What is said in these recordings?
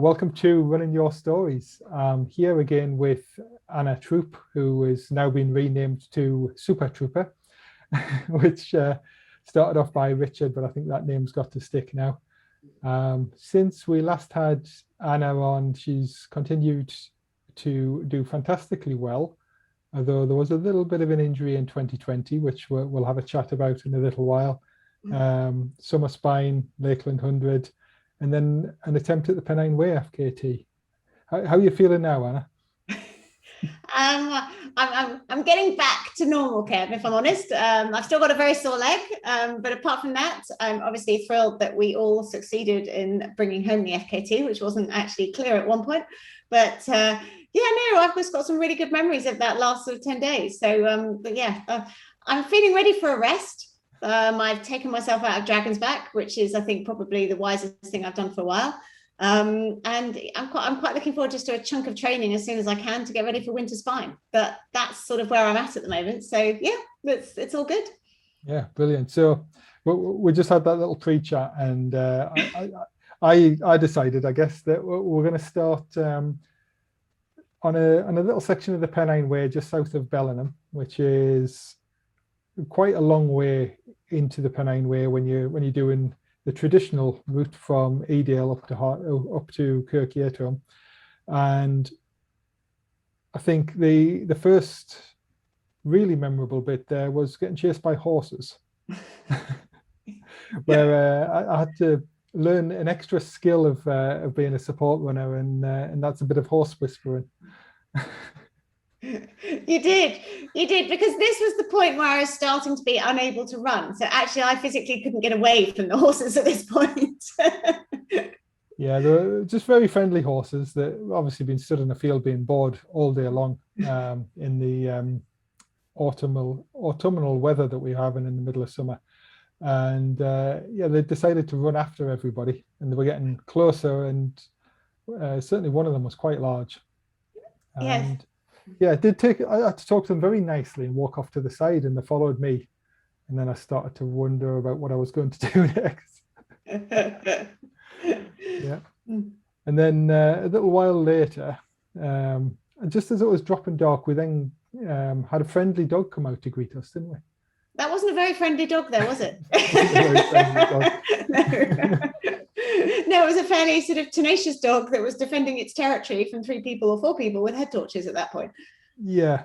Welcome to Running Your Stories. Here again with Anna Troup, who has now been renamed to Super Trouper, which started off by Richard, but I think that name's got to stick now. Since we last had Anna on, she's continued to do fantastically well, although there was a little bit of an injury in 2020, which we'll have a chat about in a little while. Summer Spine, Lakeland 100, and then an attempt at the Pennine Way FKT. How are you feeling now, Anna? I'm getting back to normal, Kev, if I'm honest. I've still got a very sore leg, but apart from that, I'm obviously thrilled that we all succeeded in bringing home the FKT, which wasn't actually clear at one point. But I've just got some really good memories of that last sort of 10 days. So, I'm feeling ready for a rest. I've taken myself out of Dragon's Back, which is, I think, probably the wisest thing I've done for a while. And I'm quite looking forward just to a chunk of training as soon as I can to get ready for Winter Spine. But that's sort of where I'm at the moment. So yeah, it's all good. Yeah, brilliant. So we just had that little pre-chat, and I decided, I guess, that we're going to start on a little section of the Pennine Way just south of Bellingham, which is quite a long way into the Pennine Way when you're doing the traditional route from Edale up to Kirkyatom. And I think the first really memorable bit there was getting chased by horses, where I had to learn an extra skill of being a support runner, and that's a bit of horse whispering. You did, because this was the point where I was starting to be unable to run. So actually, I physically couldn't get away from the horses at this point. Yeah, they're just very friendly horses that obviously been stood in the field being bored all day long in the autumnal weather that we're having in the middle of summer. And they decided to run after everybody, and they were getting closer, and certainly one of them was quite large. Yes. Yeah, I had to talk to them very nicely and walk off to the side, and they followed me. And then I started to wonder about what I was going to do next. Yeah. And then a little while later, just as it was dropping dark, we then had a friendly dog come out to greet us, didn't we? That wasn't a very friendly dog, though, was it? No, it was a fairly sort of tenacious dog that was defending its territory from 3 people or 4 people with head torches at that point. Yeah.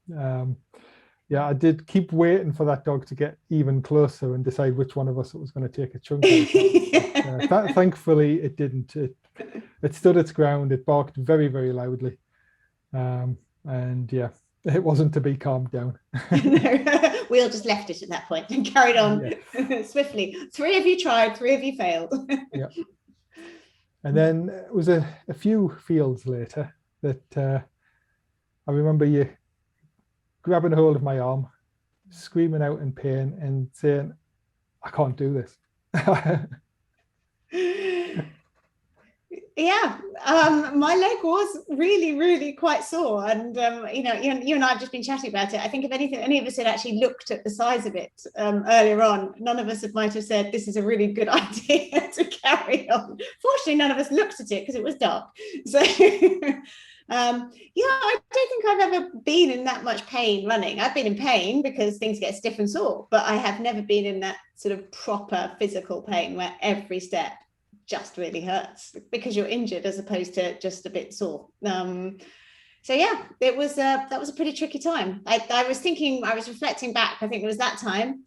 I did keep waiting for that dog to get even closer and decide which one of us it was going to take a chunk of. Thankfully, it didn't. It stood its ground. It barked very, very loudly. It wasn't to be calmed down. No, we all just left it at that point and carried on swiftly. 3 of you tried, 3 of you failed. Yeah. And then it was a few fields later that I remember you grabbing a hold of my arm, screaming out in pain and saying, "I can't do this." Yeah, my leg was really, really quite sore, and you and I have just been chatting about it. I think if anything, any of us had actually looked at the size of it earlier on, none of us might have said this is a really good idea to carry on. Fortunately, none of us looked at it because it was dark. So I don't think I've ever been in that much pain running. I've been in pain because things get stiff and sore, but I have never been in that sort of proper physical pain where every step just really hurts because you're injured as opposed to just a bit sore. It was that was a pretty tricky time. I was reflecting back. I think it was that time,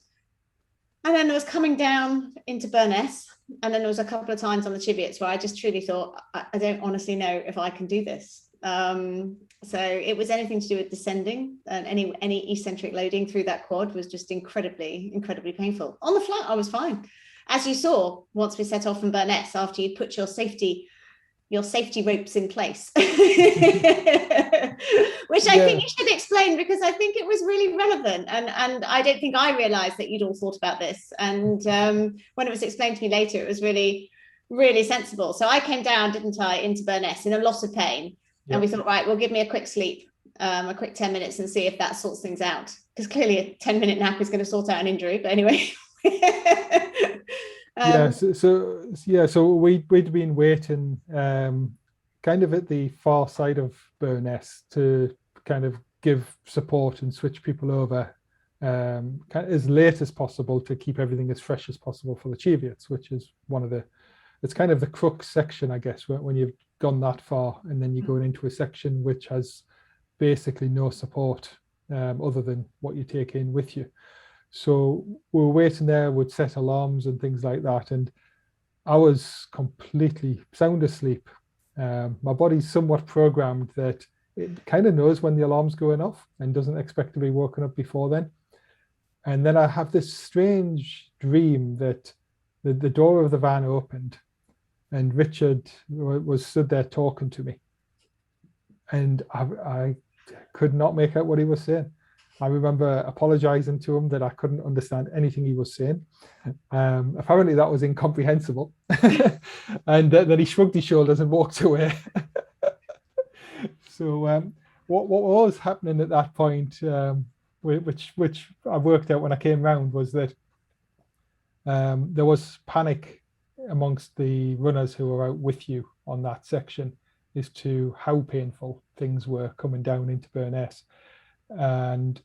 and then I was coming down into Burness, and then there was a couple of times on the Chiviots where I just truly thought, I don't honestly know if I can do this. So it was anything to do with descending, and any eccentric loading through that quad was just incredibly, incredibly painful. On the flat, I was fine. As you saw, once we set off from Burness, after you put your safety ropes in place, which I think you should explain, because I think it was really relevant, and I don't think I realised that you'd all thought about this. And when it was explained to me later, it was really, really sensible. So I came down, didn't I, into Burness in a lot of pain, and we thought, right, well, give me a quick sleep, a quick 10 minutes, and see if that sorts things out, because clearly a 10-minute nap is going to sort out an injury. But anyway. Yeah, so we'd been waiting kind of at the far side of Burness to kind of give support and switch people over as late as possible to keep everything as fresh as possible for the Cheviots, which is it's kind of the crux section, I guess, when you've gone that far and then you're going into a section which has basically no support other than what you take in with you. So we were waiting there, would set alarms and things like that. And I was completely sound asleep. My body's somewhat programmed that it kind of knows when the alarm's going off and doesn't expect to be woken up before then. And then I have this strange dream that the door of the van opened and Richard was stood there talking to me. And I could not make out what he was saying. I remember apologizing to him that I couldn't understand anything he was saying. Apparently that was incomprehensible. And then he shrugged his shoulders and walked away. So what was happening at that point, which I worked out when I came round, was that there was panic amongst the runners who were out with you on that section as to how painful things were coming down into Burness. And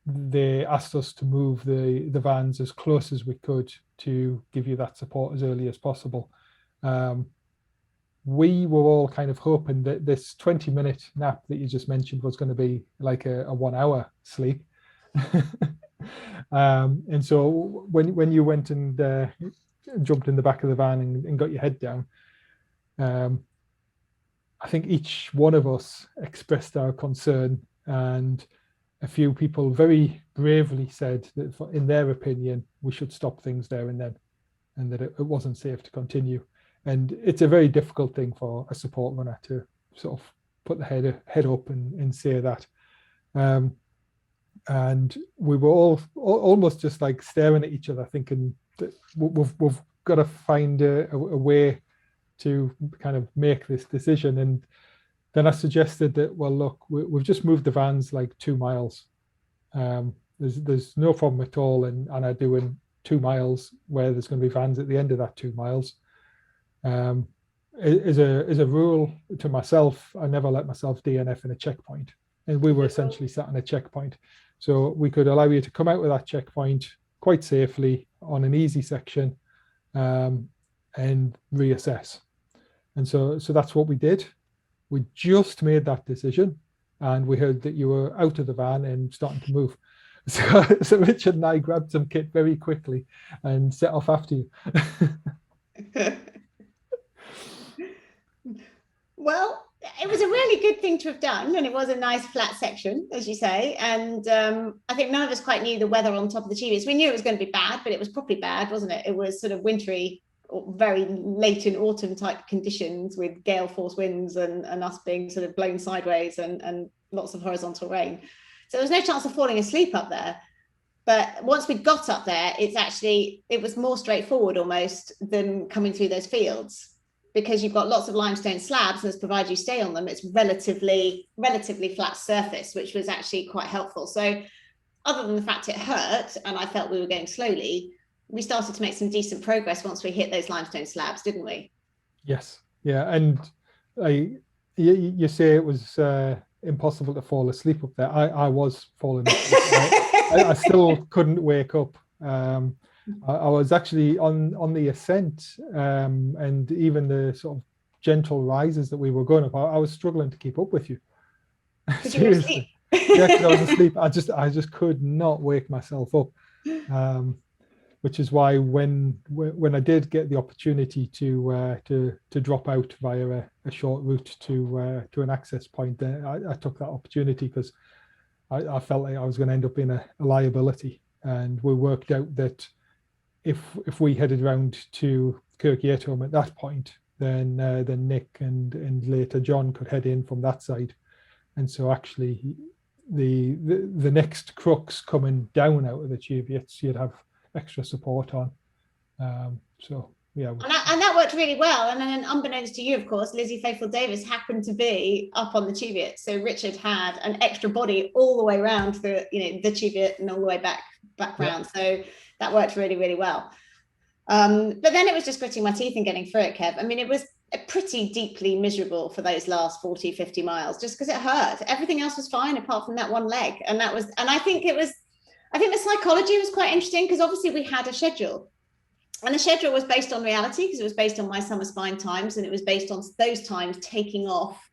they asked us to move the vans as close as we could to give you that support as early as possible. We were all kind of hoping that this 20-minute nap that you just mentioned was going to be like a 1 hour sleep. And so when you went and jumped in the back of the van and got your head down, I think each one of us expressed our concern, and a few people very bravely said that in their opinion, we should stop things there and then, and that it wasn't safe to continue. And it's a very difficult thing for a support runner to sort of put the head up and say that. And we were all almost just like staring at each other, thinking that we've got to find a way to kind of make this decision. And then I suggested that, well, look, we've just moved the vans like 2 miles. There's no problem at all in Anna doing 2 miles where there's going to be vans at the end of that 2 miles. As a rule to myself, I never let myself DNF in a checkpoint, and we were essentially sat in a checkpoint. So we could allow you to come out with that checkpoint quite safely on an easy section and reassess. And so that's what we did. We just made that decision, and we heard that you were out of the van and starting to move. So Richard and I grabbed some kit very quickly and set off after you. Well, it was a really good thing to have done, and it was a nice flat section, as you say. And I think none of us quite knew the weather on top of the Cheviots. We knew it was going to be bad, but it was properly bad, wasn't it? It was sort of wintry, very late in autumn type conditions with gale force winds and us being sort of blown sideways and lots of horizontal rain. So there was no chance of falling asleep up there. But once we got up there, it was more straightforward almost than coming through those fields, because you've got lots of limestone slabs, and provided you stay on them, it's relatively flat surface, which was actually quite helpful. So other than the fact it hurt and I felt we were going slowly, we started to make some decent progress once we hit those limestone slabs, didn't we? Yes. Yeah. And you say it was impossible to fall asleep up there. I was falling asleep. I still couldn't wake up. I was actually on the ascent, and even the sort of gentle rises that we were going up, I was struggling to keep up with you. Seriously. Yeah, because I was asleep. I just could not wake myself up. Which is why when I did get the opportunity to drop out via a short route to an access point, I took that opportunity, because I felt like I was going to end up being a liability. And we worked out that if we headed round to Kirkyatom at that point, then Nick and later John could head in from that side. And so actually the next crux coming down out of the Cheviots, you'd have extra support on. So yeah, and that worked really well. And then unbeknownst to you, of course, Lizzie Faithful Davis happened to be up on the Cheviot, so Richard had an extra body all the way around the Cheviot and all the way back round. So that worked really, really well. But then it was just gritting my teeth and getting through it, Kev. I mean, it was pretty deeply miserable for those last 40, 50 miles, just because it hurt. Everything else was fine apart from that one leg. And I think the psychology was quite interesting, because obviously we had a schedule. And the schedule was based on reality, because it was based on my summer spine times, and it was based on those times taking off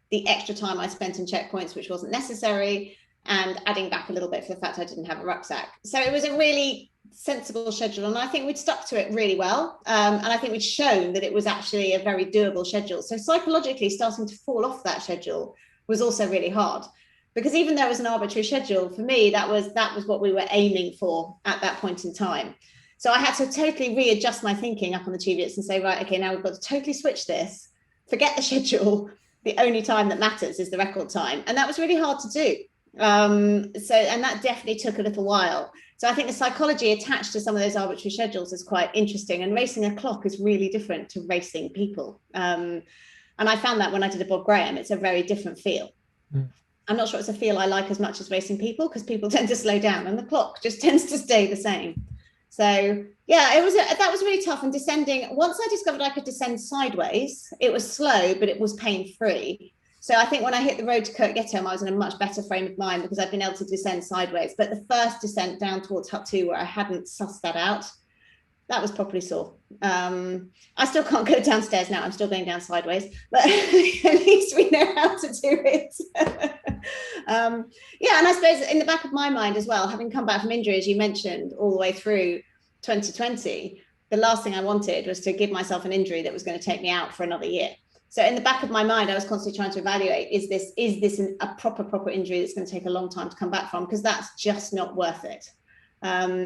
the extra time I spent in checkpoints, which wasn't necessary, and adding back a little bit for the fact I didn't have a rucksack. So it was a really sensible schedule, and I think we'd stuck to it really well. And I think we'd shown that it was actually a very doable schedule. So psychologically, starting to fall off that schedule was also really hard, because even though it was an arbitrary schedule, for me, that was what we were aiming for at that point in time. So I had to totally readjust my thinking up on the Cheviot and say, right, okay, now we've got to totally switch this, forget the schedule. The only time that matters is the record time. And that was really hard to do. And that definitely took a little while. So I think the psychology attached to some of those arbitrary schedules is quite interesting. And racing a clock is really different to racing people. And I found that when I did a Bob Graham, it's a very different feel. Mm. I'm not sure it's a feel I like as much as racing people, because people tend to slow down and the clock just tends to stay the same. So yeah, that was really tough. And descending, once I discovered I could descend sideways, it was slow, but it was pain-free. So I think when I hit the road to Kirkgetholm, I was in a much better frame of mind, because I'd been able to descend sideways. But the first descent down towards Hut 2, where I hadn't sussed that out, that was properly sore. I still can't go downstairs now. I'm still going down sideways, but at least we know how to do it. Yeah, and I suppose in the back of my mind as well, having come back from injury, as you mentioned, all the way through 2020, the last thing I wanted was to give myself an injury that was going to take me out for another year. So in the back of my mind, I was constantly trying to evaluate, is this a proper injury that's going to take a long time to come back from? Because that's just not worth it.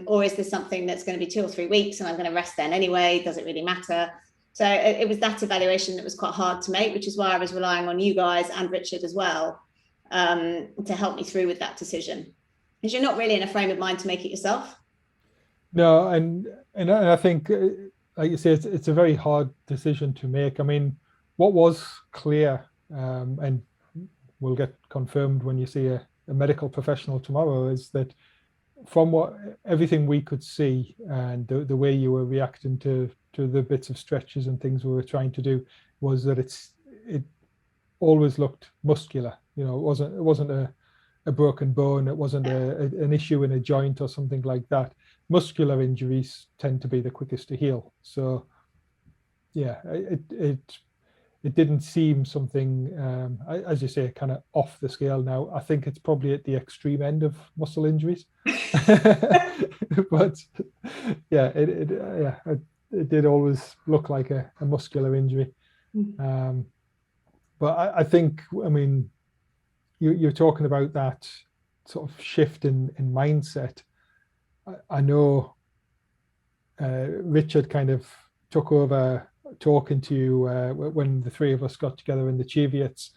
Or is this something that's going to be 2 or 3 weeks and I'm going to rest then anyway? Does it really matter? So it was that evaluation that was quite hard to make, which is why I was relying on you guys and Richard as well to help me through with that decision. Because you're not really in a frame of mind to make it yourself. No, and I think, like you say, it's a very hard decision to make. I mean, what was clear, and will get confirmed when you see a medical professional tomorrow, is that from everything we could see and the way you were reacting to the bits of stretches and things we were trying to do, was that it always looked muscular. You know, it wasn't a broken bone, it wasn't an issue in a joint or something like that. Muscular injuries tend to be the quickest to heal. So yeah, it didn't seem something, as you say, kind of off the scale. Now I think it's probably at the extreme end of muscle injuries. But yeah, it did always look like a muscular injury. But I think, I mean, you're talking about that sort of shift in mindset. I know Richard kind of took over talking to you when the three of us got together in the Cheviots,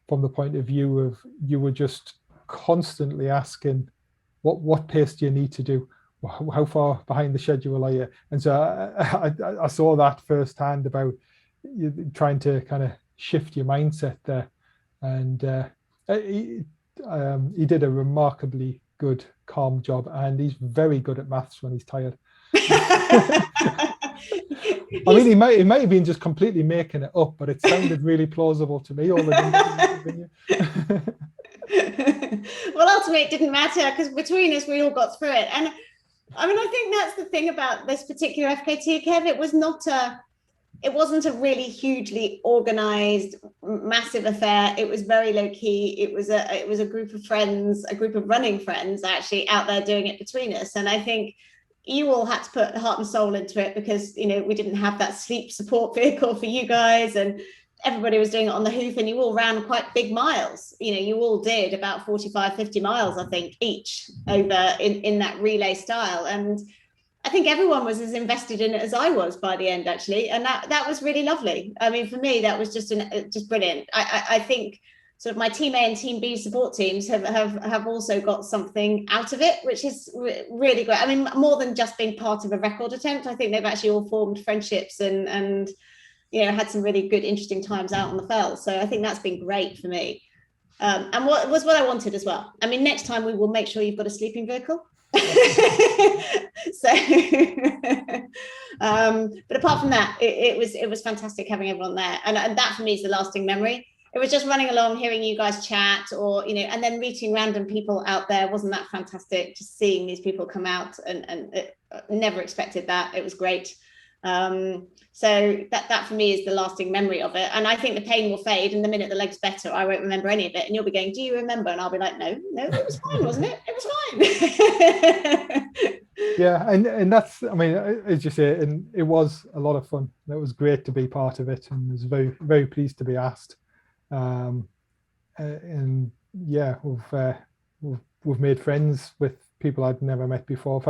from the point of view of you were just constantly asking, what pace do you need to do? How far behind the schedule are you? And so I saw that firsthand about you trying to kind of shift your mindset there. And he did a remarkably good, calm job, and he's very good at maths when he's tired. I mean, he might have been just completely making it up, but it sounded really plausible to me. All the Well, ultimately, it didn't matter, because between us, we all got through it. And I mean, I think that's the thing about this particular FKT, Kev. It wasn't a really hugely organized, massive affair. It was very low key. It was a group of friends, a group of running friends, actually out there doing it between us. And I think you all had to put heart and soul into it, because, you know, we didn't have that sleep support vehicle for you guys, and everybody was doing it on the hoof, and you all ran quite big miles. You know, you all did about 45, 50 miles, I think, each over in that relay style. And I think everyone was as invested in it as I was by the end, actually. And that was really lovely. I mean, for me, that was just brilliant. I think sort of my Team A and Team B support teams have also got something out of it, which is really great. I mean, more than just being part of a record attempt, I think they've actually all formed friendships and you know, had some really good, interesting times out on the fell. So I think that's been great for me. And what I wanted as well. I mean, next time we will make sure you've got a sleeping vehicle. So but apart from that, it was fantastic having everyone there, and that for me is the lasting memory. It was just running along, hearing you guys chat, or and then meeting random people out there. Wasn't that fantastic? Just seeing these people come out, and never expected that. It was great. So that for me is the lasting memory of it, and I think the pain will fade, and the minute the leg's better, I won't remember any of it, and you'll be going, do you remember? And I'll be like, no, it was fine, wasn't it? It was fine. Yeah, and that's, I mean, as you say, and it was a lot of fun. It was great to be part of it, and was very, very pleased to be asked. And yeah, we've made friends with people I'd never met before.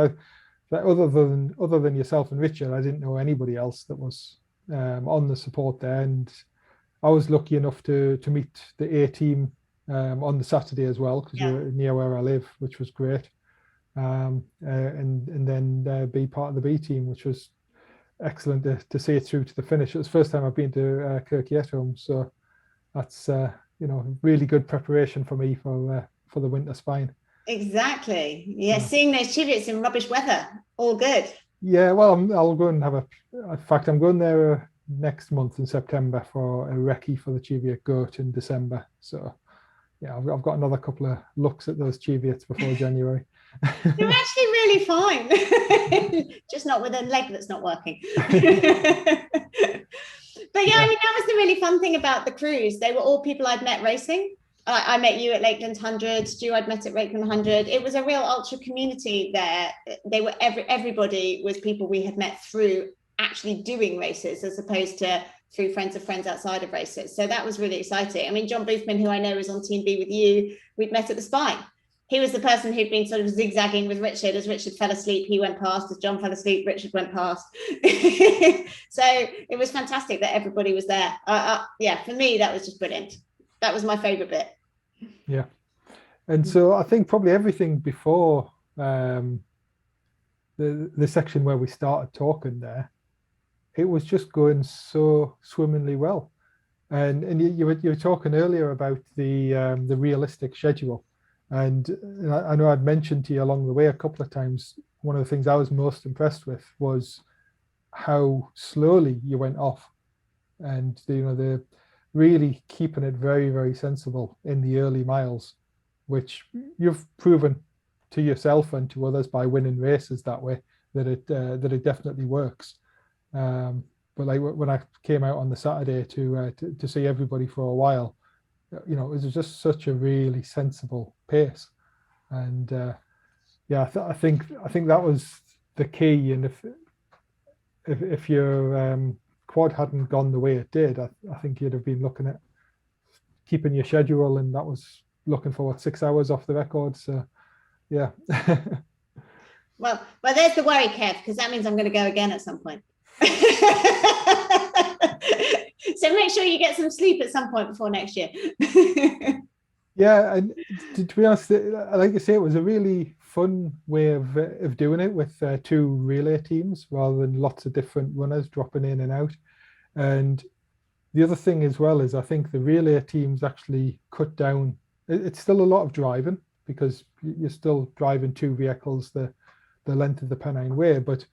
Other than yourself and Richard, I didn't know anybody else that was on the support there, and I was lucky enough to meet the A team on the Saturday as well, because you're near where I live, which was great. And then be part of the B team, which was excellent to see it through to the finish. It was the first time I've been to Kirkyetom, so that's really good preparation for me for the winter spine. Exactly. Yeah, seeing those Chivets in rubbish weather, all good. Yeah, well, I'll go and in fact, I'm going there next month in September for a recce for the Cheviot goat in December. So yeah, I've got another couple of looks at those Cheviots before January. They're actually really fine, just not with a leg that's not working. But yeah, I mean, that was the really fun thing about the cruise. They were all people I'd met racing. I met you at Lakeland 100, Stu I'd met at Lakeland 100. It was a real ultra community there. They were everybody was people we had met through actually doing races, as opposed to through friends of friends outside of races. So that was really exciting. I mean, John Boothman, who I know is on Team B with you, we'd met at the Spine. He was the person who'd been sort of zigzagging with Richard. As Richard fell asleep, he went past. As John fell asleep, Richard went past. So it was fantastic that everybody was there. Yeah, for me, that was just brilliant. That was my favorite bit. Yeah. And so I think probably everything before the section where we started talking there, it was just going so swimmingly well. And you were talking earlier about the realistic schedule. And I know I'd mentioned to you along the way a couple of times, one of the things I was most impressed with was how slowly you went off, and the really keeping it very, very sensible in the early miles, which you've proven to yourself and to others by winning races that way, that it definitely works. But like when I came out on the Saturday to see everybody for a while, it was just such a really sensible pace. And yeah, I think that was the key. And if your quad hadn't gone the way it did, I think you'd have been looking at keeping your schedule, and that was looking for 6 hours off the record. So yeah. well there's the worry, Kev, because that means I'm going to go again at some point. So make sure you get some sleep at some point before next year. Yeah, and to be honest, like you say, it was a really fun way of doing it with 2 relay teams rather than lots of different runners dropping in and out. And the other thing as well is I think the relay teams actually cut down. It's still a lot of driving because you're still driving 2 vehicles the length of the Pennine Way, but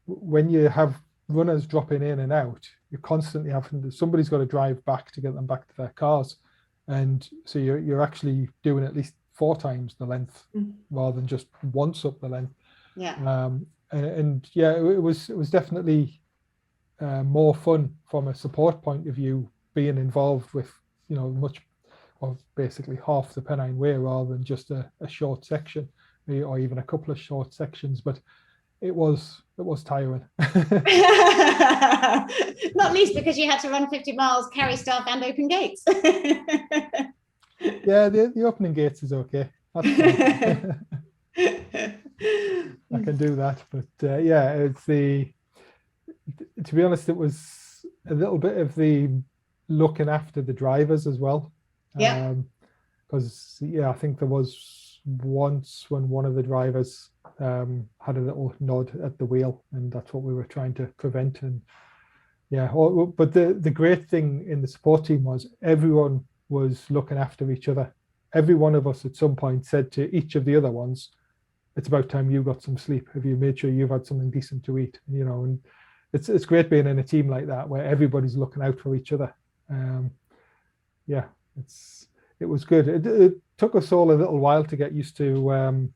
when you have runners dropping in and out, you're constantly somebody's got to drive back to get them back to their cars, and so you're actually doing at least 4 times the length rather than just once up the length. Yeah. And yeah, it was definitely more fun from a support point of view, being involved with much, or basically half the Pennine Way rather than just a short section or even a couple of short sections. But it was tiring. Not least because you had to run 50 miles, carry staff, and open gates. Yeah, the opening gates is okay. That's fine. I can do that, but yeah, it's to be honest, it was a little bit of the looking after the drivers as well. Yeah. Because I think there was once when one of the drivers had a little nod at the wheel, and that's what we were trying to prevent. And yeah, but the great thing in the support team was everyone was looking after each other. Every one of us at some point said to each of the other ones, it's about time you got some sleep. Have you made sure you've had something decent to eat? You know, and it's great being in a team like that where everybody's looking out for each other. Yeah, it was good. It took us all a little while to get used to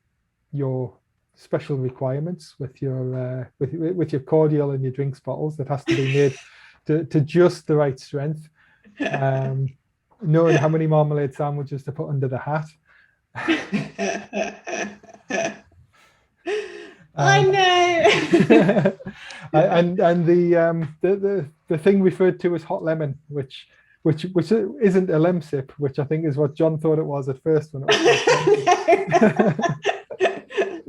your special requirements with your with your cordial and your drinks bottles that has to be made to just the right strength. Knowing how many marmalade sandwiches to put under the hat. I know. and the thing referred to as hot lemon, which isn't a lemsip, which I think is what John thought it was at first when it was.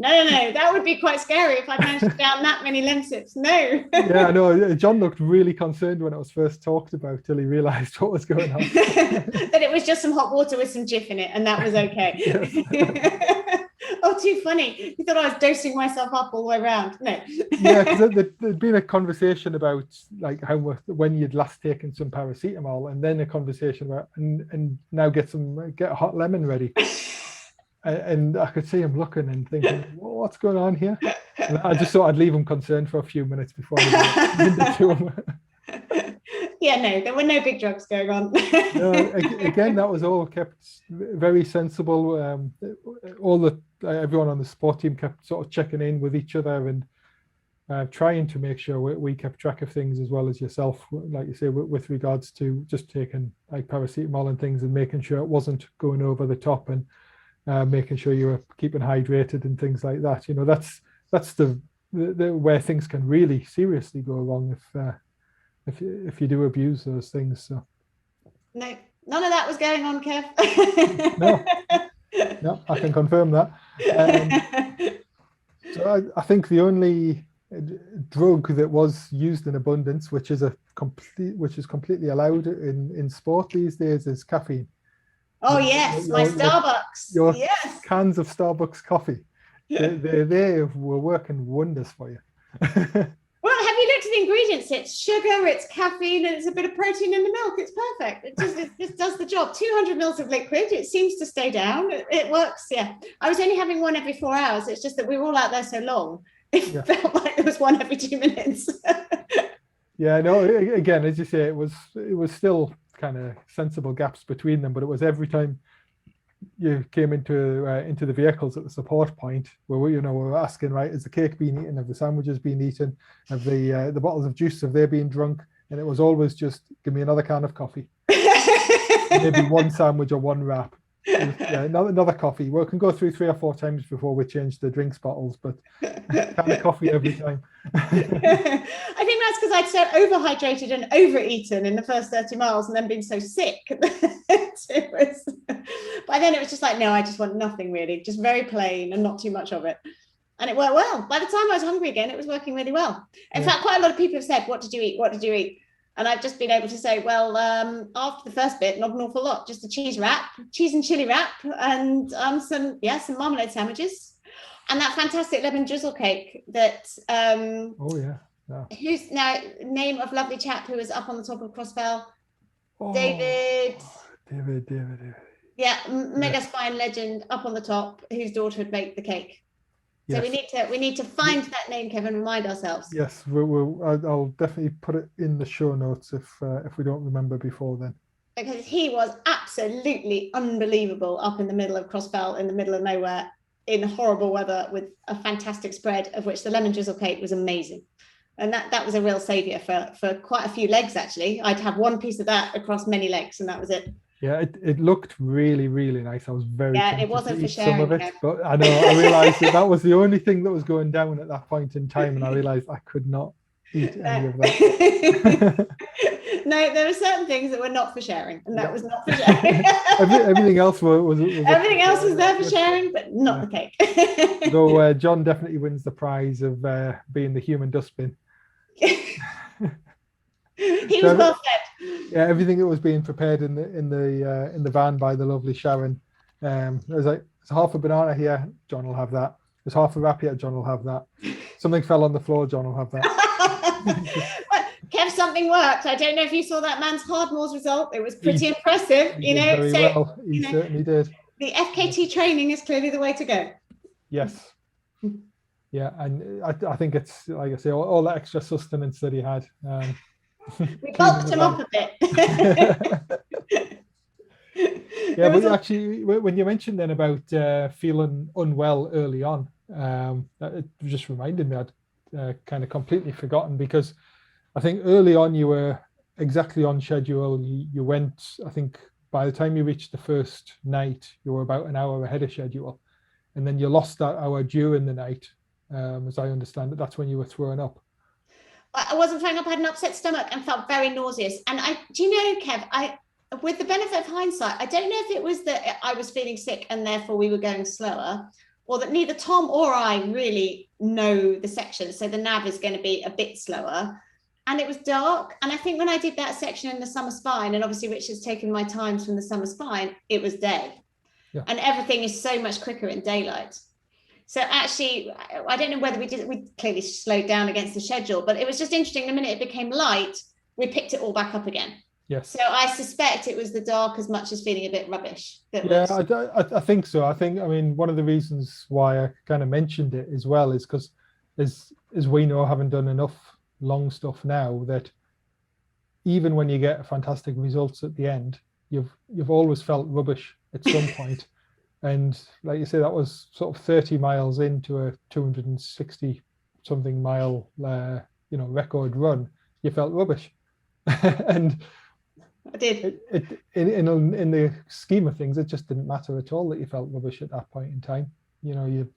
No, that would be quite scary if I managed to down that many lemsips. No. Yeah, I know. John looked really concerned when it was first talked about till he realised what was going on. That it was just some hot water with some Jif in it, and that was okay. Yes. Oh, too funny. You thought I was dosing myself up all the way around. No. Yeah, because there'd been a conversation about like when you'd last taken some paracetamol, and then a conversation about and now get a hot lemon ready. And I could see him looking and thinking, what's going on here? And I just thought I'd leave him concerned for a few minutes before I did it to him. Yeah, no, there were no big drugs going on. No, again, that was all kept very sensible. Everyone on the sport team kept sort of checking in with each other and trying to make sure we kept track of things as well as yourself, like you say, with regards to just taking like paracetamol and things and making sure it wasn't going over the top and making sure you were keeping hydrated and things like that. You know, that's the where things can really seriously go wrong if you do abuse those things. So no, none of that was going on, Kev. No, I can confirm that. So I think the only drug that was used in abundance, which is completely allowed in sport these days, is caffeine. Oh yes, my Starbucks. Your yes. Cans of Starbucks coffee. They were working wonders for you. Well, have you looked at the ingredients? It's sugar, it's caffeine, and it's a bit of protein in the milk. It's perfect. It just does the job. 200 mils of liquid. It seems to stay down. It works. Yeah. I was only having one every 4 hours. It's just that we were all out there so long. It felt like there was one every 2 minutes. Yeah. No. Again, as you say, it was still kind of sensible gaps between them, but it was every time you came into the vehicles at the support point where we were asking, right, is the cake being eaten, have the sandwiches been eaten, have the bottles of juice, have they been drunk? And it was always just give me another can of coffee, maybe one sandwich or one wrap. Another coffee. We can go through 3 or 4 times before we change the drinks bottles, but can of coffee every time. I think that's because I'd so overhydrated and overeaten in the first 30 miles and then been so sick. By then it was just like, no, I just want nothing really, just very plain and not too much of it. And it worked well. By the time I was hungry again, it was working really well. In fact, quite a lot of people have said, what did you eat? What did you eat? And I've just been able to say, well, after the first bit, not an awful lot, just a cheese and chili wrap, and some marmalade sandwiches, and that fantastic lemon drizzle cake that who's now name of lovely chap who was up on the top of Crossfell, David. Yeah, mega spine legend up on the top, whose daughter would make the cake. So we need to find that name, Kevin, remind ourselves. Yes, I'll definitely put it in the show notes if we don't remember before then. Because he was absolutely unbelievable up in the middle of Crossfell, in the middle of nowhere, in horrible weather with a fantastic spread, of which the lemon drizzle cake was amazing. And that was a real saviour for quite a few legs, actually. I'd have one piece of that across many legs, and that was it. Yeah, it looked really, really nice. I was very it wasn't for Sharon, some of it, but I realised that was the only thing that was going down at that point in time, and I realised I could not eat any of that. No, there were certain things that were not for sharing, and that was not for sharing. Everything else was everything else was there for sharing, but not the cake. Though John definitely wins the prize of being the human dustbin. He was well fed. Yeah, everything that was being prepared in the van by the lovely Sharon. It was like, there's half a banana here, John will have that. There's half a wrap here, John will have that. Something fell on the floor, John will have that. Kev, something worked. I don't know if you saw that man's Hardmoors result. It was pretty impressive. He certainly did. The FKT training is clearly the way to go. Yes. Yeah, and I think it's, like I say, all that extra sustenance that he had. We bulked him up a bit. Yeah, but actually, when you mentioned then about feeling unwell early on, it just reminded me I'd kind of completely forgotten, because I think early on you were exactly on schedule. You went, I think by the time you reached the first night, you were about an hour ahead of schedule. And then you lost that hour during the night. As I understand it, that's when you were throwing up. I wasn't throwing up. I had an upset stomach and felt very nauseous. And do you know, Kev, with the benefit of hindsight, I don't know if it was that I was feeling sick and therefore we were going slower, or that neither Tom or I really know the section. So the nav is going to be a bit slower. And it was dark. And I think when I did that section in the summer spine, and obviously Richard's taken my times from the summer spine, it was day. Yeah. And everything is so much quicker in daylight. So actually, I don't know whether we clearly slowed down against the schedule, but it was just interesting. The minute it became light, we picked it all back up again. Yes. So I suspect it was the dark as much as feeling a bit rubbish. I think so. I mean, one of the reasons why I kind of mentioned it as well is because, as we know, having done enough long stuff now, that even when you get fantastic results at the end, you've always felt rubbish at some point. And like you say, that was sort of 30 miles into a 260 something mile record run. You felt rubbish. And I did. In the scheme of things, it just didn't matter at all that you felt rubbish at that point in time. You've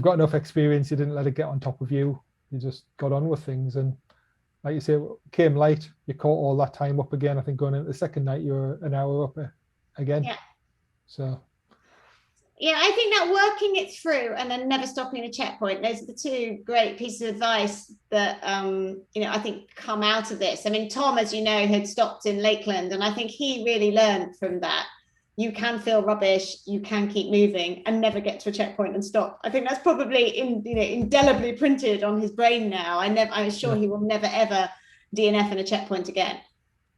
got enough experience. You didn't let it get on top of you. You just got on with things. And like you say, came late. You caught all that time up again. I think going into the second night, you were an hour up again. Yeah. So. Yeah, I think that working it through and then never stopping at a checkpoint, those are the two great pieces of advice that, I think come out of this. I mean, Tom, as you know, had stopped in Lakeland, and I think he really learned from that. You can feel rubbish, you can keep moving and never get to a checkpoint and stop. I think that's probably indelibly printed on his brain now. I'm sure he will never, ever DNF in a checkpoint again.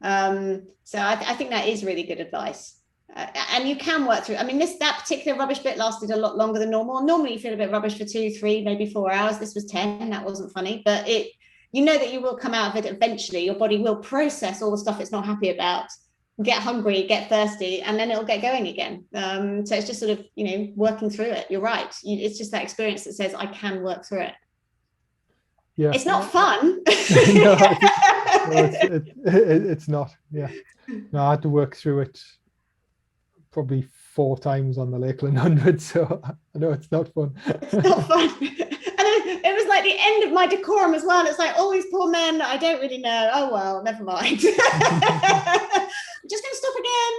So I think that is really good advice. And you can work through. I mean, that particular rubbish bit lasted a lot longer than normal. Normally you feel a bit rubbish for 2, 3, maybe 4 hours. This was 10. That wasn't funny, but that you will come out of it eventually. Your body will process all the stuff it's not happy about, get hungry, get thirsty, and then it'll get going again. So it's just sort of, working through it. You're right. It's just that experience that says, I can work through it. Yeah. It's not fun. It's not. Yeah. No, I had to work through it probably 4 times on the Lakeland 100, so I know it's not fun. It's not fun. And it was like the end of my decorum as well. It's like all these poor men I don't really know. Oh well, never mind. I'm just going to stop again.